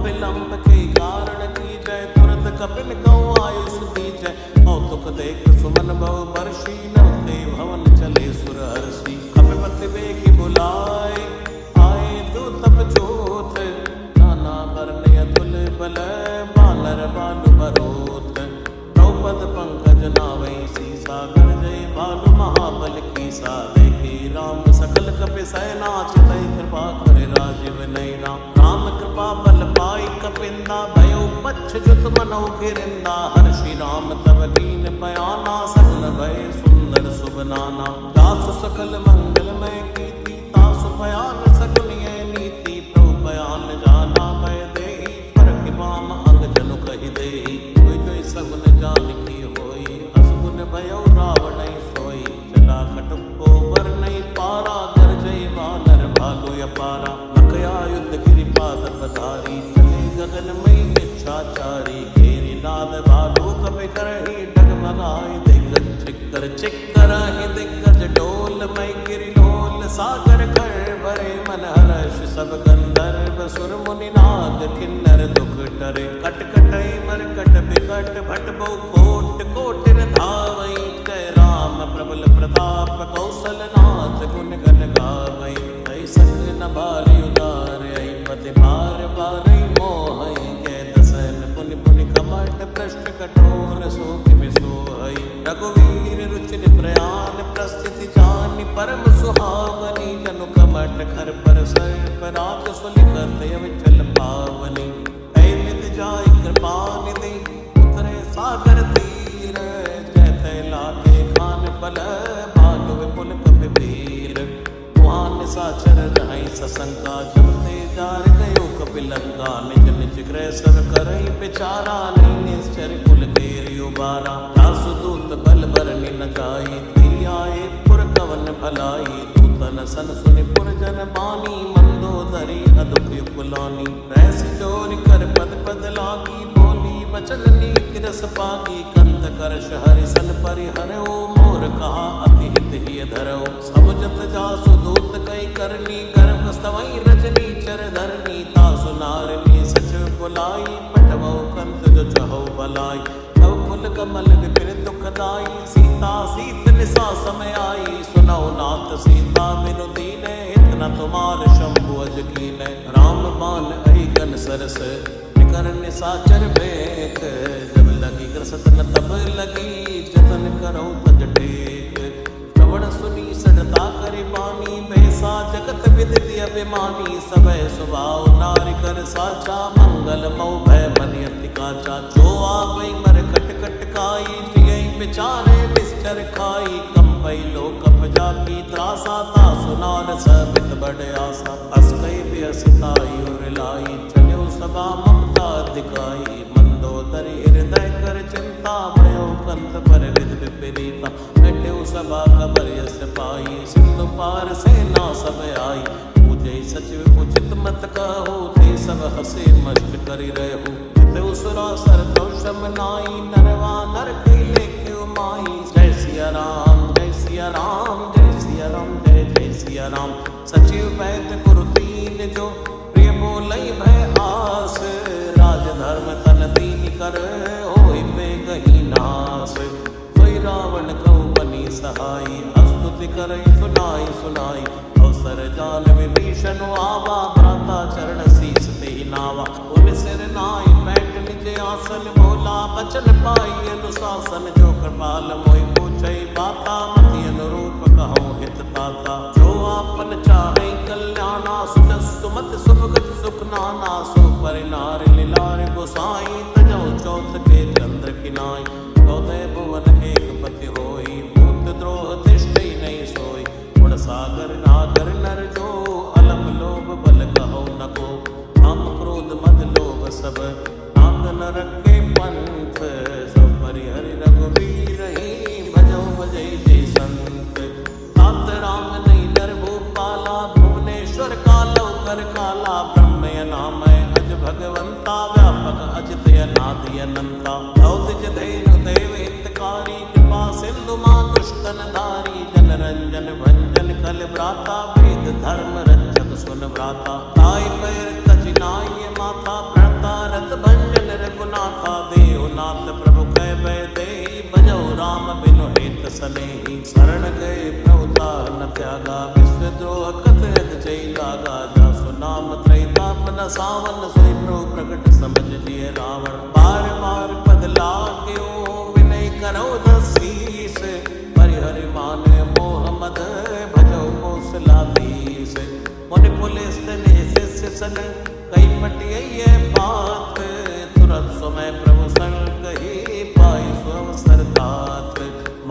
विलंब के कारण की जय तुरंत कपिन कहूँ आयुष दीजय। कौतुक देख सुमन बहु वर्षी नवते भवन चले सुर हर्षि। कपिपति बेगी बुलाए आए दूतप जोत। नाना वर्ण अतुल बल बानर बानु बरोत। द्रौपद पंकज नावै सीसा गरजय भानु महाबल कीसा। देखी राम सकल कपि सैना चितै कृपा करे राजीव नैना। राम कृपा बल पाई कपिंदा भयो पच्छ जुत मनो गिरिंदा। हर्षि राम तब दीन बयाना सकल भय सुंदर शुभ नाना। दासु सकल मंगलमय कीर्ति तासु बयान सकुनिय नीति। प्रभु बयान जाना भय देहि परखि बाम अंग जनु कहि देहि। कोई कोई सगुन जान की होई असगुन भयो रावण सोई। चला कटुको वर नहीं पारा गरजय बानर भालु अपारा। नकया युद्ध गिरिपाद पधारी चले गगन मई इच्छाचारी। घेरी नाद भालु कपि करहि डगमगाई दिग्गज चिक्कर चिक्कर ही दिग्गज डोल मई गिरि लोल। सागर कर भरे मन हर्ष सब गंधर्व सुर मुनि नाग किन्नर दुख डरे। कट कटई मरकट बिकट भट बहु कोट कोटिन धावई। जय राम प्रबल प्रताप कौशल नाथ गुण गन गावई। ऐसक न भारी उदार आई पति भार भारी मोहई। के दसन पुनि पुनि कमट पृष्ठ कठोर शोक सोहई। रघुवीर रुचिर प्रयाण प्रस्थिति जानि परम सुहावनी। जनु कमट खर पर सर्प राज सुलिखत अविचल पावनी। ऐ मित जाय कृपा निधि उतरे सागर तीर। जय तै लागे खान पल भानु विपुल कपि वीर। वहाँ निशाचर रहै सशंका जब ते जार गयो कपि लंका। निज निज गृह सब करई बिचारा नहीं निश्चर कुल केरि उबारा। दासु दूत बल बरनि न जाई ती आए पुर कवन भलाई। दूतन सन सुनि पुर जन बानी मंदोदरी अदुख कुलानी। रैस जोरि कर पद पद लागी बोली वचन नीति रस पागी। कंत करश हरि सन परिहरओ मोर कहा अति हित ही धरओ। सब जत जासु दूत कई करनी गर्भ स्तवई रजनी चर धरनी। तासु नारनी सच बुलाई पटवो कंत जो चहो बलाई। तव कुल कमल विपिन दुखदाई सीता सीत निसा समय आई। सुनौ नाथ सीता बिनु दीने इतना तुम्हार शंभु अज कीने। राम बाण अहि गन सरस निकर निसाचर भेक। जब लगी ग्रसत न तब लगी जतन करो तज टेक। श्रवण सुनी सडता करि बानी बैसा जगत विदित अभिमानी। सबय स्वभाव नारि कर साचा मंगल मऊ भय मनि अति काचा। जो आवै मर कट कट काई जियै बिचारे निश्चर खाई। कंपई लोक जाकी त्रासा तासु नार सबित बड़ आसा। अस कई बिहसिताई उर लाई चलो सभा ममता दिखाई। मंदोदरी हृदय कर चिंता भयो कंत पर विद विपरीता। बैठे सभा कबर यस पाई सिंधु पार सेना सब आई। पूजे सचिव उचित मत कहो ते सब हसे मस्त करि रहु। ते उसुरा सर दोषम नाई नरवा नर कई लेखे माई। जय सिया राम जय सिया राम जय सिया राम जय जय सिया राम। सचिव वैद्य गुरु दीन जो प्रिय बोलई भय आस राजधर्म तन दीन कर होई बेगही नास सोई रावण कहु बनी सहाई स्तुति करई सुनाई सुनाई अवसर जान विभीषण आवा भ्राता चरण शीस ते नावा उन सिर नाई बैठ निज आसन भोला बचन पाई अनुशासन जो कृपाल मोहि पूछई बाता मति अनुरूप कहूँ हित ताता जो आपन चाहे कल्याणा सुख सुमत सुभगत सुख नाना सो परिनार लीलार गोसाई तजौ चौथ के चंद्र किनाई चौदह भुवन एक पति होई भूत द्रोह तिष्ठई नहीं सोई गुण सागर नागर नर जो अलम लोभ बल कहो न को काम क्रोध मद लोभ सब नाग नरक के पंथ सब परिहरि रघुवीर ही भजौ भजई जय संत तात राम नहीं नर भूपाला भुवनेश्वर कालो कर काला ब्रह्म नामय अज भगवंता व्यापक अजित अनादि अनंता दौतिज धेनु देव हितकारी कृपा सिंधु मानुष्टन धारी जन रंजन भंजन कल व्राता वेद धर्म रक्षक सुन व्राता ताई पैर कचिनाई माथा प्रणता रत भंजन रघुनाथा देवनाथ प्रभु कह भय देहि भजौ राम बिनु हेत सनेहि शरण गए प्रभु न त्यागा विश्व द्रोह कथयत जय लागा जासु नाम त्रैतापन सावन सोई प्रभु प्रकट समझ जिय रावण बार बार पद लाग्यो विनय करो दसीस परिहरि माने मोह मद भजौ कौशलाधीश मुनि पुलिस ने शिष्य सन कई पटियै बात तुरंत समय प्रभु संग कही पाई सुअवसर तात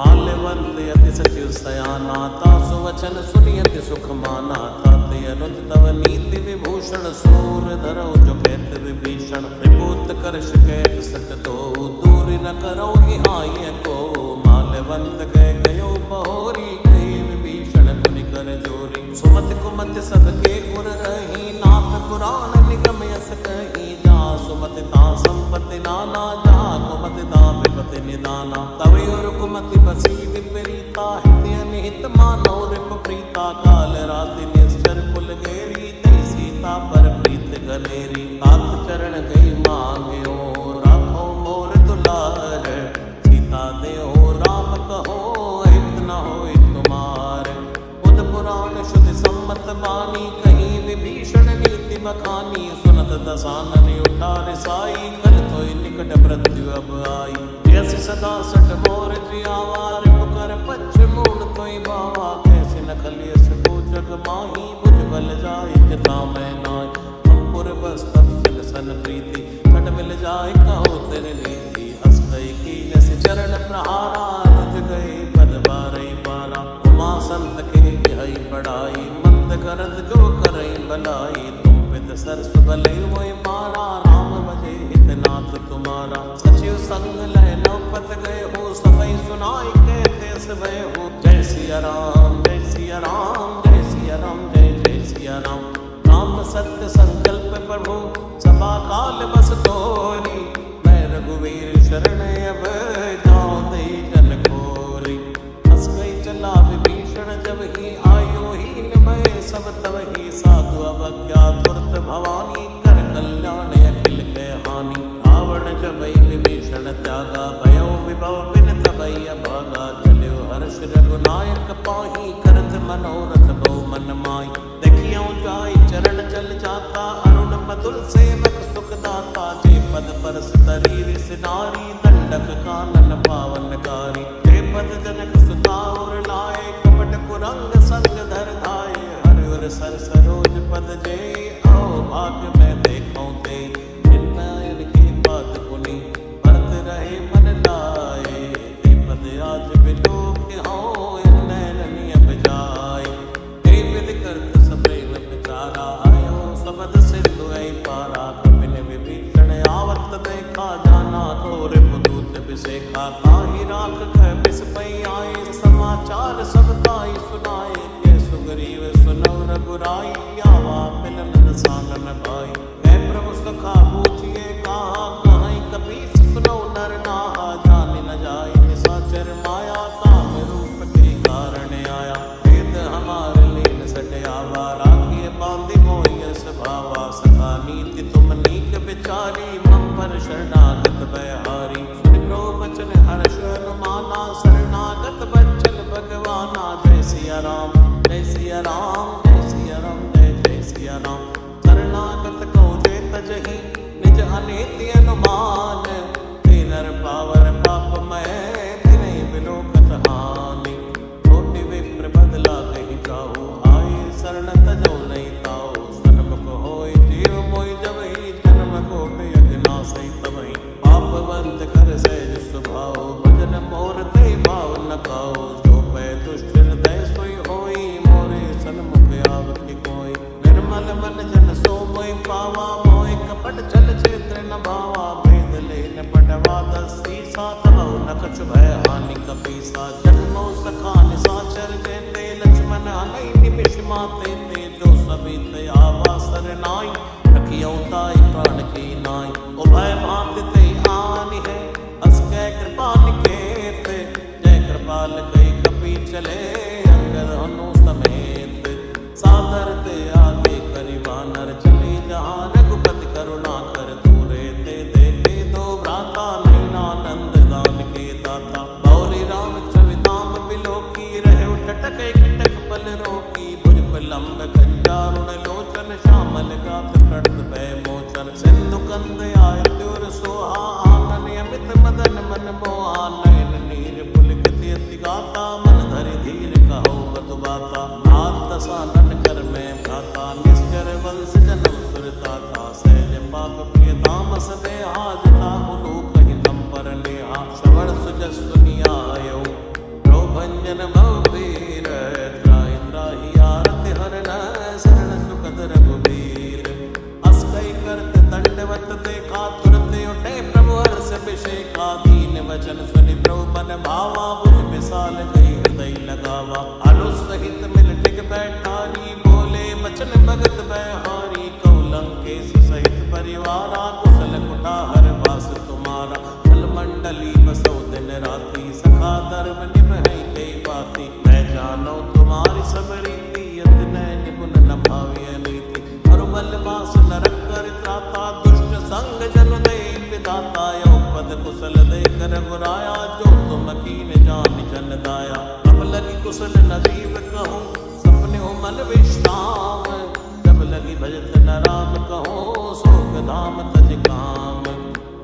माल्यवंत अति सचिव सयाना तासु वचन सुनियति सुख माना ताते अनुज तव नीति विभूषण सूर धरौ जो कहत विभीषण त्रिभूत कर्ष कहत सत तो दूर न करो हाय को माल्यवंत कह गयो बहोरी कही विभीषण मुनि कर जोरी सुमति कुमति सबके गुर रही नाथ पुराण निगम यस कही जहाँ सुमति ता संपत्ति नाना जहाँ कुमति ता विपति निदाना तवे और कुमति बसी विपरीता हित अनिहित मानो रिप प्रीता काल राति निश्चर कुल घेरी तई सीता पर प्रीत गनेरी तात चरण गई मांग्यो राखो मोर दुलार सीता देहो राम कहो हित न होय तुमार बुध पुराण शुद्ध सम्मत बानी कहीं विभीषण नीति बखानी सुनत दसानन उठार साई कल तोय निकट मृत्यु अब आई यस सदा सठ मोर जियावा रिप कर पछ मूल तोय बावा कैसे न खलियस को जग माही बुझ बल जाय किता मैं नाय अंकुर बस तब सिल सन प्रीति छट मिल जाय कहो तेरे नीति हस गई की नस चरण प्रहारा रज गए पद बारई पारा उमा संत के हई पढ़ाई मंद करत जो करई भलाई तुम विद सरस भले मोय मारा राम भजे हितनाथ तुम्हारा सचिव संग लय नौपत गए हो सबई सुनाई कहते सबय हो जय सिया राम जय सिया राम जय सिया राम जय जय सिया राम राम सत्य संकल्प प्रभु सभा काल बस तोरी मैं रघुवीर शरण अब जाऊं दई जन खोरी हस गई चला विभीषण जब ही आयो ही निमय सब तब ही साधु अवज्ञा तुरत भवानी कर कल्याण अखिल के हानि रावण जब विभीषण त्यागा भयो विभव बिन तबई अभागा चलियो हर्ष रघुनायक पाही करत मनोरथ बहु मन माई देखियो जाय चरण चल जाता अरुण मधुर सेवक सुख दाता जे पद परस तरी रिस नारी दंडक कानन पावनकारी जे पद जनक सुता और लाए कपट कुरंग संग धर धाय हर सर सरोज पद जे आओ भाग्य में देखो ते चिन्मय की बात पुनि परत रहे मन लाए ते पद आज बिलो के हो नैन नियम जाय ते विद करत सप्रेम विचारा आयो सबद सिंधु ऐ पारा कपिन विभीषण आवत देखा जाना तोरे पुदूत बिसेखा काहि राख कह बिस पई आए समाचार सब ताई सुनाए के सुग्रीव सुनौ रघुराई आवा मिलन रसानन भाई है प्रभु सखा पूछिए कहा कहीं कपीस सुनौ नर नाहा जान न जाय निशाचर माया काम रूप के कारण आया वेद हमारे लीन सट आवा सिया राम, जय सिया राम, जय सिया राम, जय जय सिया राम। शरणागत को जे तजहि निज अनीति अनुमान, नर पावर पापमय तिनहि बिलोकत हानि। कोटि विप्र बदला कहि जाहु, आए शरण तजौ नहीं ताऊ। सन्मुख होय जीव मोहि जबहि, जन्म कोटि अज्ञासहि तबहि। पापवंत कर सहज स्वभाव, भजन मोर ते भाव न खाओ। जो पै दुष्ट हृदय सोई होई, मोरे सन्मुख आवत कोई। निर्मल मन जन सो मोहि पावा, मोहि कपट छल छेत्र न भावा। भेद लेन पटवा दसी सात, बहु न कछु भय हानि कपीसा। जन्मो सखा निशाचर जेते, लक्ष्मण हनहि निमिष माते ते। जो सबित आवा सरनाई, रखियो ताई प्राण की नाई। उभय भांति ते आनि है, अस कै कृपा निकेत। जय कृपाल कई कपी चले, अंगद हनु समेत। सादर ते आगे करि वानर, चले जहाँ रघुपति करुणा कर। दूरे ते देखे दो भ्राता, नैनानंद दान के दाता। गौरी राम चविताम बिलोकी, रहे उठटक एकटक पल रोकी। भुज लंब कंजारुण लोचन, श्यामल गात्र प्रणत भय मोचन। सिंधु कंद आय द्युर सोहा, आनन अमित मदन मन मोहा। नयन नीर पुलकित अति गाता, मन धरि धीर कहो बतु बाता। नाथ दसानन कर में भ्राता, निश्चर वंश जन्म सुरताता। सहज पाप प्रिय तामस देहा, जता लोक हितम पर नेहा। श्रवण सुजस सुनियायो, भंजन भवबीर। त्राहि त्राहि आरति हरन, शरण सुखद रघुबीर। अस कई करत दंडवत देखा, तुरत उठे प्रभु हर्ष अभिषेका। दीन वचन सुनि प्रभु मन भावा, भुज विशाल कई हृदय लगावा। अनुसहित मिल टिक बैठारी, बोले वचन भगत बहारी। कहु लंकेश सहित परिवारा, कुशल कुटाहर वास तुम्हारा। फल मंडली बसौ दिन राति, सखा धर्म निभहि ते बाती। मैं जानो तुम्हारी सब रीति, यति नय निपुण न भाविय नीति। हरबल वास नरक कर त्राता, दुष्ट संग जन दे विधाता। यो पद कुशल दे कर गुराया, जो तुम कीन जान जन दाया। अब लगी कुशल न जीव कहूँ, सपने हो मन विश्राम। जब लगी भजत न राम कहूँ, सोग धाम तज काम।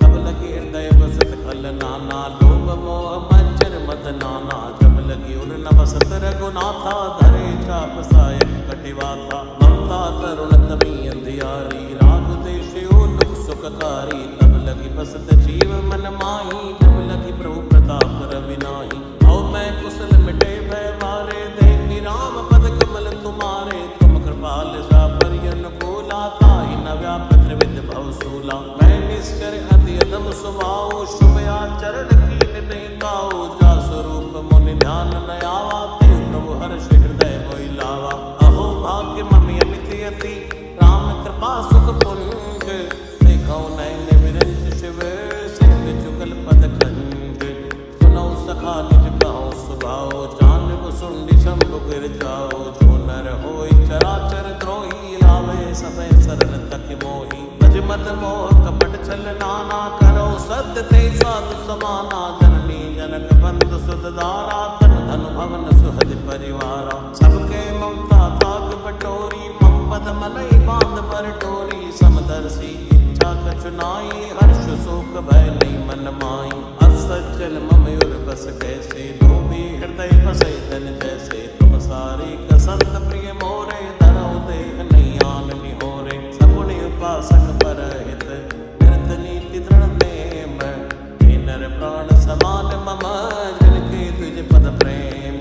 तब लगी हृदय बसत खल नाना, लोभ मोह मच्छर मद नाना। जब लगी उर न बसत रघुनाथा, धरे चाप सायक कटिवाता। ममता तरुण तमी अंधियारी, राग देशयो लुक सुखकारी। तब लगी बसत जीव मन माही, जब लगी प्रभु प्रताप रवि नाही। औ मैं कुशल मिटे भय बारे, देखी राम पद कमल तुम्हारे। तुम कृपाल सा परियन कोला, ताहि न व्याप त्रिविध भव सूला। मैं निश्चर अति अदम स्वभाव, शुभ आचरण कीन नहीं गाओ। जा स्वरूप मुनि ध्यान न आवा, ते प्रभु हर्ष हृदय मोहि लावा। अहो भाग्य ममि अमित यति, राम कृपा सुख पुंज। देखौ नयन विरंच शिव, सिंह जुगल पद खंज। सुनौ सखा निज कहो सुभाओ, जानबु सुंडी शंभु गिर जाओ। जो नर होय चराचर द्रोही, लावे सबय सरल तक मोही। भज मत मोह कपट छल नाना, करो सत्य ते साधु समाना। जननी जनक बंधु सुत दारा, तन धनु भवन सुहद परिवारा। सबके ममता ताक बटोरी, मम पद मनहि बांध पर डोरी। समदर्शी इच्छा कछु नाई, हर्ष शोक भय नहीं मन माई। असज्जन मम उर बस कैसे, लोभी हृदय बसै धन जैसे। तुम सारी कसंत प्रिय मोरे, धरौ देह नहीं आन निहोरे। सगुण उपासक परहित, निरत नीति दृढ़ नेम। हे नर प्राण समान मम, जिनके तुझ पद प्रेम।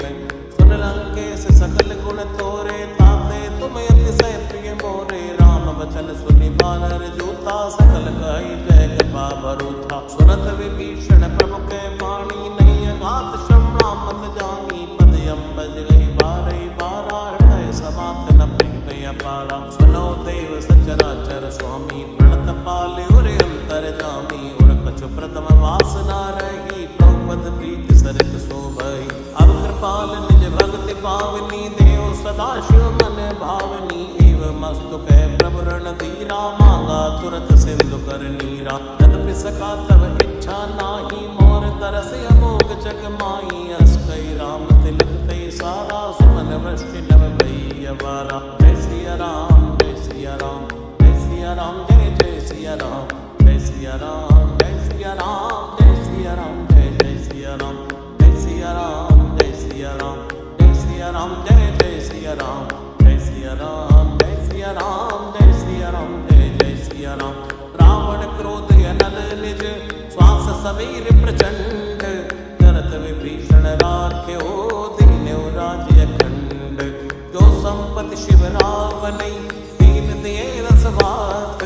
सुन लंकेश सकल गुण तोरे, ताते तुम अतिशय प्रिय मोरे। राम वचन सुनि बानर जूता, सकल कहि जय कृपा भरूथा। सुनत विभीषण प्रभु कै वाणी, नहीं अगात श्रवणा मत जानी। पद अम्बज गहि बारहि बारा, हृदय समात न प्रेम अपारा। सुनो देव सचराचर स्वामी, प्रणत पाले उरे अंतर जामी। उर कछु प्रथम वासना रही, प्रभुपद प्रीति सरित शोभई। अब कृपाल निज भक्ति पावनी, देव सदा शिव मन भावनी। एव मस्तु कह प्रभु रण धीरा, मांगा तुरत सिंधु कर नीरा। यद्यपि सका तब इच्छा नाही, मोर तरस अमोघ जग माही। अस कई राम तिलक ते सारा, सुमन मन वृष्टि नव भई अवारा। जय सिया राम जय सिया राम जय सिया राम जय जय सिया राम जय सिया राम जय सिया राम जय सिया राम जय जय सिया राम जय सिया राम जय सिया राम जय सिया राम जय जय सिया राम जय सिया राम जय सिया राम जय सिया राम जय जय सिया राम। रावण क्रोध अनल निज श्वास समीर प्रचंड करत विभीषण राख्यो दीन्यो राज्य अखंड। जो संपत्ति शिव रावनै दीन दिए रसवात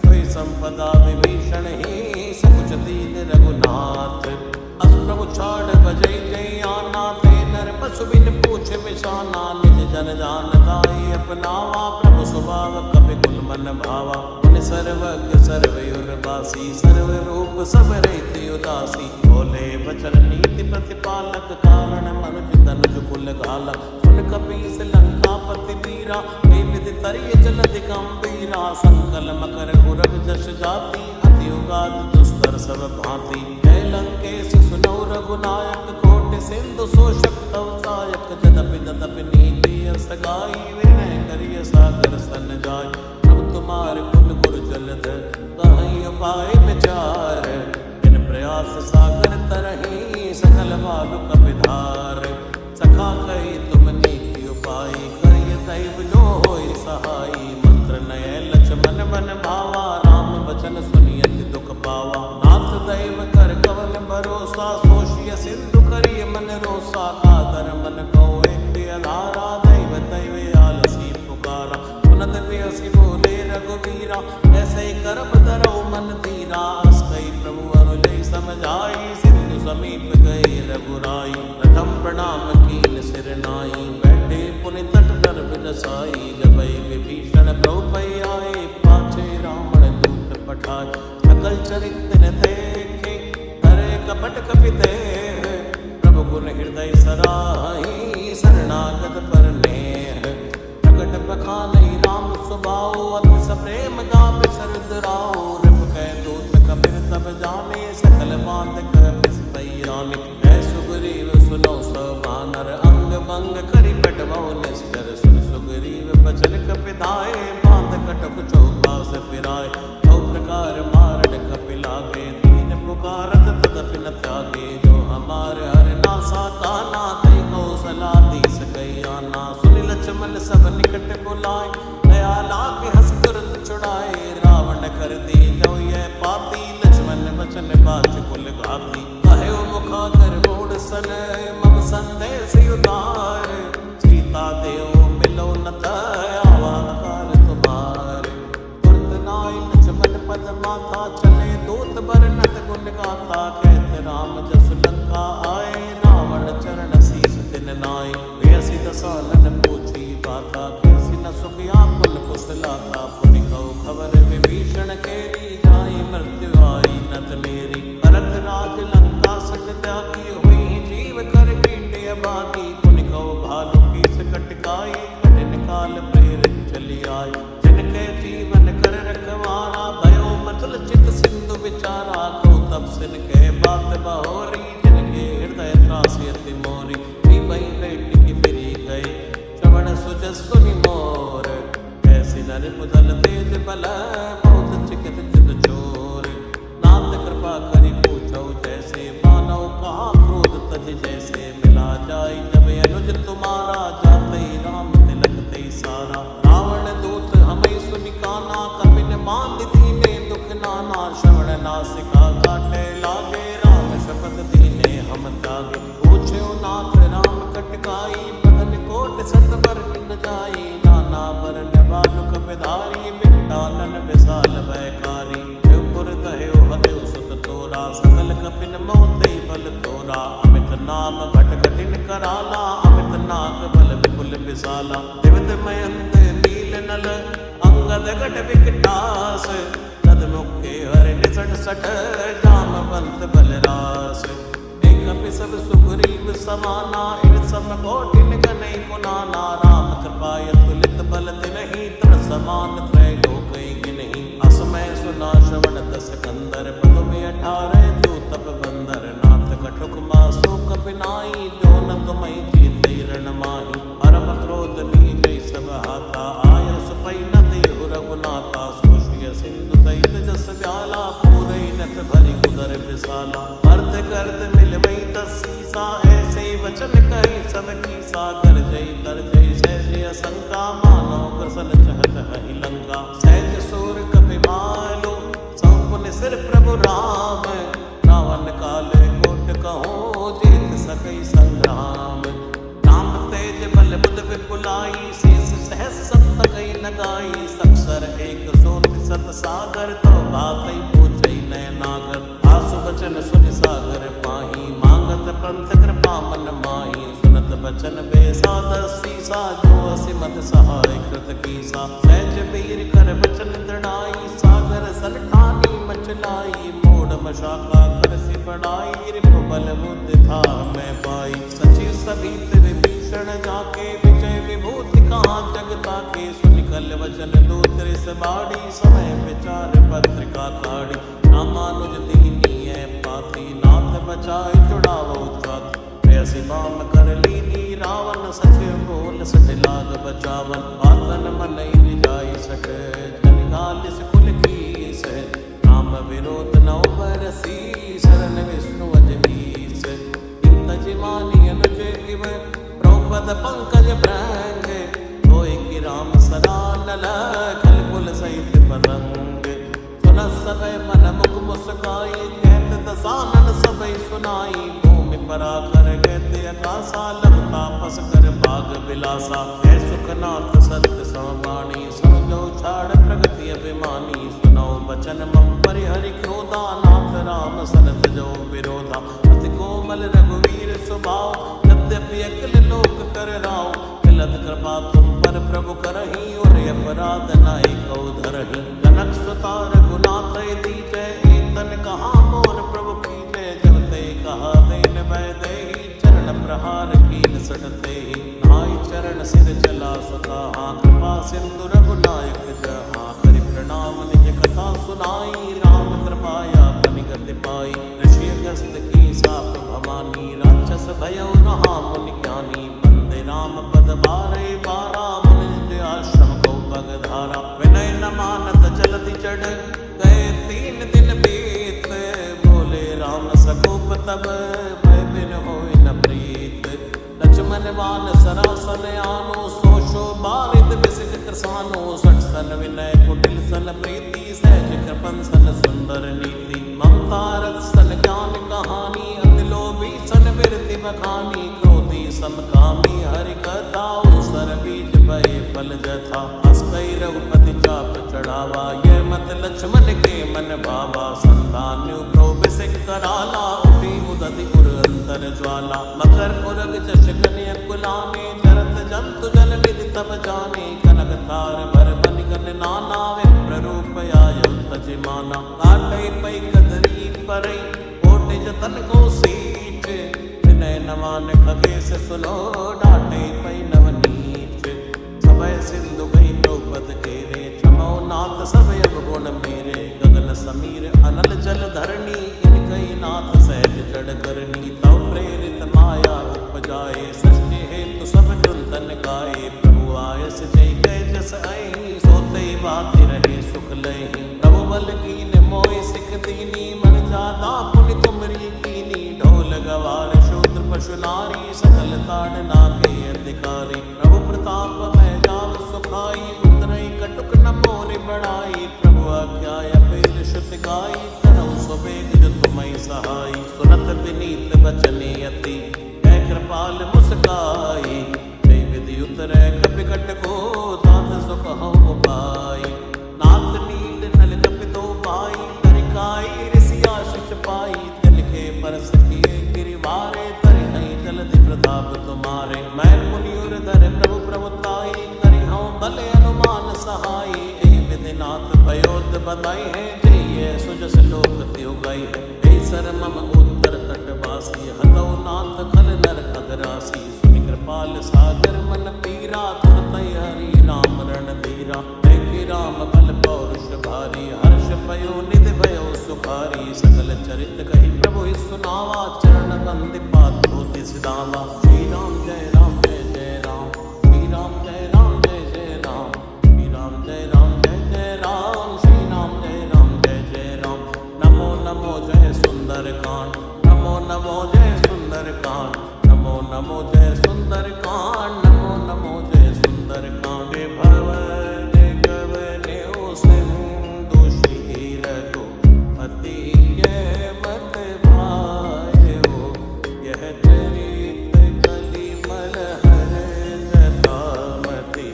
सोई संपदा विभीषण ही सकुच दीन रघुनाथ। अस प्रभु छाड़ बजै जय आना ते नर पशु बिन पूछ मिशाना। निज जन जान दाई अपनावा प्रभु स्वभाव कपि कुल मन भावा। उन सर्वज्ञ सर्वयुर्वासी सर्व रूप सब रहित उदासी। बोले वचन नीति प्रतिपालक कारण मनुज तनुज कुल घाला। सुन कपीस लंकापति वीरा हे विधि तरिय जलधि गंभीरा। संकल मकर उरग जस जाति अति उगात दुस्तर सब भांति। जय लंकेश सुनो रघुनायक कोटि सिंधु शोषक तव सायक। जदपि तदपि नीति सगाई विनय करिय सागर सन जाय। प्रभु तुम्हारे कुल गुरु जलध कहीं उपाय विचार। इन प्रयास सागर तरही सकल बालु कपिधार। सखा कही तुम नीति उपाय करिय दैव जो होय सहाय। मंत्र नय लक्ष्मण मन भावा राम वचन सुनियति दुख पावा। नाथ दैव कर कवन भरोसा सोशिय सिंधु करिय मन रोसा। कादर मन को एक अधारा दैव दैव आलसी पुकारा। सुनत बेअसी बोले रघुवीरा ऐसे करब धरो मन धीरा। अस कई प्रभु अनुजय समझाई सिंधु समीप गए रघुराई। प्रथम प्रणाम कीन सिर नाई बैठे पुनि तट कर बिरसाई। जबै विभीषण प्रभु पै आए पाछे रावण दूत पठाए। सकल चरित्र देखे करे कपट कपि देह। प्रभु गुण हृदय सराही शरणागत पर नेह। प्रकट बखानै राम स्वभाव अति सप्रेम गावे सरदराव। रिप कह दूत कपिर तब जाने सकल बात कपिस पैराने। है सुग्रीव सुनो सब बानर अंग भंग करि कटवाओ निश्चर। सुन सुग्रीव बचन कपिधाय बांध कटक चौपास फिराय। औ प्रकार मारण कपि लागे दीन पुकारत तदपि न त्यागे। जो हमार हर नासा काना तै कौशला दीस कई आना। सुनि लक्ष्मण सब निकट बुलाए दया लागे हंस तुरंत छुड़ाए। रावण कर दी जो यह पाती लक्ष्मण वचन बाच कुल घाती। कहो मुखागर मोड़ सन मम संदेश उतार। सीता देव मिलो न आवा काल तुम्हारे। तुरत नाई लक्ष्मण पद माथा चले दूत बरनत गुण गाता। कहत राम जस लंका आए रावण चरण शीस दिन नाय। बेअसी दसानन पूछी बाता कैसी न सुखिया कुल कुशलाता। पुनि कहो खबर विभीषण केरी जाई मृत्यु आई नत मेरी। करत राज लंका सक त्यागी हुई जीव कर कीटे अभागी। पुनि कहो भालु कीस कटकाई कठिन काल प्रेरित चली आय। जिनके जीवन कर रखवारा भयो मतल चित सिंधु विचारा। को तब सिन के बात बहोरी जिनके हृदय त्रासी अति मोरी। भई बेटी की फिरी गई श्रवण सुजस सुनि मोर। ऐसी नर पुदल तेज बल बहुत चिकित चित चोर। नाथ कृपा करि पूछो जैसे मानव कहा क्रोध तज जैसे। मिला जाय जब अनुज तुम्हारा जाते राम तिलक ते सारा। रावण दूत हमें सुनि काना कपिन बांध दीने दुख नाना। श्रवण नासिका काटे लागे राम शपथ दीने हम त्यागे। पूछो नाथ राम कटकाई बदन कोट सत बर न जाई। नाना बरन बालु कपिधारी बिटालन विशाल भयकारी। शिवपुर कहो हदेव सुत तोरा सकल कपिन मोते बल तोरा। अमित नाम भट कठिन कराला अमित नाग बल विपुल विशाला। दिवित मयंत नील नल अंगद गट विकटास। तद मुखे हर निसट सठ जामवंत बलरास। कपि सब सुग्रीव समाना इन सब कोटिन गनै गुनाना। राम कृपा अतुलित बल तिनहि तन समान त्रय लोक गिनहि। असमय सुना श्रवण दस कंदर पद में 18 जो तप बंदर। नाथ कटुक मासो कपि नाई जो न तुमहि जीते रण माही। हर धर्म क्रोध नीजै सब हाथा आय सुपै न देहु रघुनाथा सुशिय सिंधु सहित जस व्याला पूरै नथ भरि उदर विशाला अर्थ करत मिलवै तसीसा ऐसे वचन कहि सब कीसा कर जय सहज असंका मानो कृसन चहत हहि लंका सहज सूर कपि मालो संपुन सिर प्रभु राम रावण काल कोट कहो जीत सकई संग्राम राम तेज बल बुध विपुलाई शीस सहस सत सकई लगाई सक्षर एक सोत सत सागर तो बातई पूछई नय नागर आसु बचन सुनि सागर पाही मांगत पंथ कृपा मन माही सुनत बचन बेसादर सीसा जो असिमत सहाय कृत कीसा सहज वीर कर बचन दृढ़ाई सागर सलठानी मचलाई मोड़ मशाखा कर सी बढ़ाई रिपु बल बुद्धि था मैं पाई सचिव सभी विभीषण जाके विजय विभूति कहाँ जगता के सुनिकल वचन दूतरे सबाड़ी समय विचार पत्रिका काढ़ी रामानुज दीनी है पाती नाथ बचाए जुड़ावो छाती प्रेयसी बाम कर लीनी रावण सचिव बोल सठ लाग बचावन आतन मन जाई सठ जनिगालिस कुल की से राम विरोध नौ बरसी शरण विष्णु अजनीस तजमानी अनुज इव द्रौपद पंकज भ्रंग होय कि राम सरानल खल कुल सहित पतंग सुन सब मन मुख मुस्काई कहत दसानन सबई सुनाई भूमि परा कर कहते आकाशा लम तापस कर भाग विलासा है सुखनाथ सत्य समाणी समझो छाड़ प्रगति अभिमानी सुनो वचन मम परिहरि क्रोधा नाथ राम सनत जो विरोधा अति कोमल रघुवीर स्वभाव यद्यपि अकिल लोक कर राव किलत कृपा तुम पर प्रभु करही और अपराध नाई कौ धरही जनक सुता रघुनाथ दीजय तन कहा मोर प्रभु की जय जब ते कहा देन भय देहि चरण प्रहार कीन सटते नाई चरण सिर चला सुता कृपा सिंधु रघुनायक जहाँ करि प्रणाम निज कथा सुनाई राम कृपाया पनिगति पाई ऋषि अगस्त की साप भवानी राक्षस भयो रहा मुनि ज्ञानी बंदे राम पद बारे बारा मुनि आश्रम को पग धारा विनय न मानत जलति चढ़ गए 3 दिन बीत बोले राम सकोप तब भय बिन होय न प्रीत लक्ष्मण वान सरासन आनो सोशो बारिद बिसिक कृसानो सठ सन विनय कुटिल सन प्रीति सहज कृपन सन सुंदर नीति ममता रस सन ज्ञान कहानी अति लोभी सन विरति बखानी क्रोधी समकामी हरि कथा सर बीज भय फल जथा हस कई रघुपति चाप चढ़ावा ये मत लक्ष्मण के मन भावा संतान्यु प्रोबिसिक कराला उठी उदति उर अंतर ज्वाला मकर पुरग जश कन्या कुलाने जरत जंतु जन विधि तब जाने कनक तार भर बन गन नाना विप्र रूप आयो तजमाना काटई पई कदरी परई कोटि जतन को सीच विनय नमान खगेश सुनो डाटे पई नवनीच समय सिंधु गई द्रौपद घेरे क्षमो नाथ सब अब गुण मेरे गगन समीर अनल जल धरणी इनकई नाथ सहज चढ़ करनी तव प्रेरित माया उपजाए सृष्टि हेतु सब ग्रंथन गाए प्रभु आयस जय गए जस आई सोते बाति रहे सुख लहि प्रभु बल कीन मोहि सिख दीनी मन जादा पुनि तुमरी कीनी ढोल गवार शूद्र पशु नारी सकल ताड़ना के अधिकारी प्रभु प्रताप में जाव सुखाई उतरई कटुक न मोरि बढ़ाई प्रभु आज्ञा पेल श्रुत गाई करौ सुबेग जो तुम्हें सहाई सुनत विनीत बचने अति है कृपाल मुस्काई जय विधि उतरै कपि कट को दात सुख हऊ पाई नाथ नील नल कपि दो पाई तरिकाई ऋषिया शिष पाई तिलके पर सखिए गिरिवारे तरि नहीं जलधि प्रताप तुम्हारे मैं पुनि उर्धर प्रभु प्रभुताई करि हूँ भले अनुमान सहाई ए विधिनाथ भयोद बधाई है जय सुजस लोक त्यो गई है हे सर मम उत्तर तटवासी हतौ नाथ खल नर खगरासी सुनि कृपाल सागर मन पीरा तुरतै हरि राम रण धीरा देखि राम बल पौरुष भारी हर्ष भयो निधि भयो सुखारी सकल चरित कहि प्रभु सुनावा चरण बंदि पात होति सिधावा श्री राम जय जय राम सुंदर कांड। नमो नमो जय सुंदर कांड, नमो नमो जय सुंदर कांड, नमो नमो जय सुंदर कांड। भवन गवने सिंधु श्री रघुपति ये मत भायो, यह चरित कलिमल हर जटामति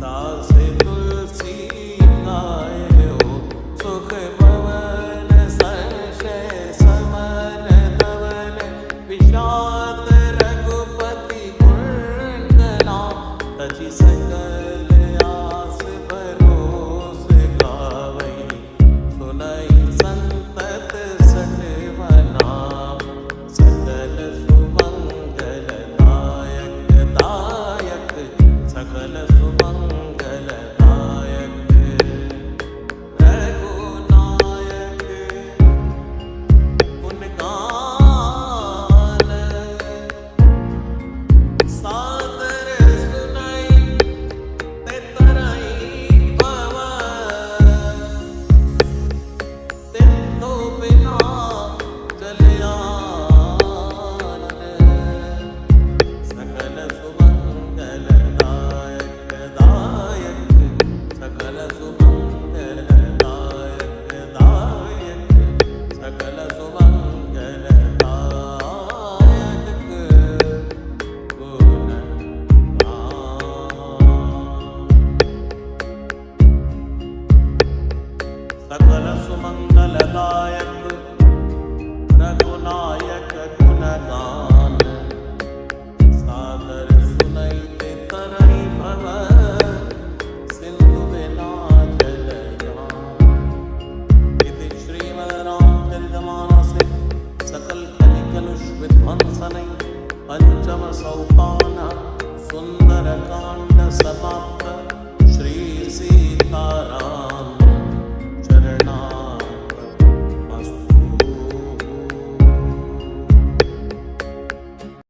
दास तुलसी गायो। सुख भवन संशय समन धवन, विषाद रघुपति गुणगना। तजि सकल आस भरोस गावई, सुनई संतत सठवना। सकल सुमंगल दायक दायक, सकल सुमंगल दायक। रघुनायक गुण गान, सादर सुनाई ते तरई पवन। सिंधु बिना जल आनन, सकल सुमंगल दायक दायक, सकल सुमंगल दायक दायक, सकल सुमंगल दायक गुण गान। सकल सुमंगल दायक रघुनायक गुण गान। सादर सुनई ते तरई भवन, सिंधु बिना जल यान। इति श्रीमद्रामचरितमानसे सकल कलि कलुष विध्वंसनै पंचम सोपान सुंदर कांड।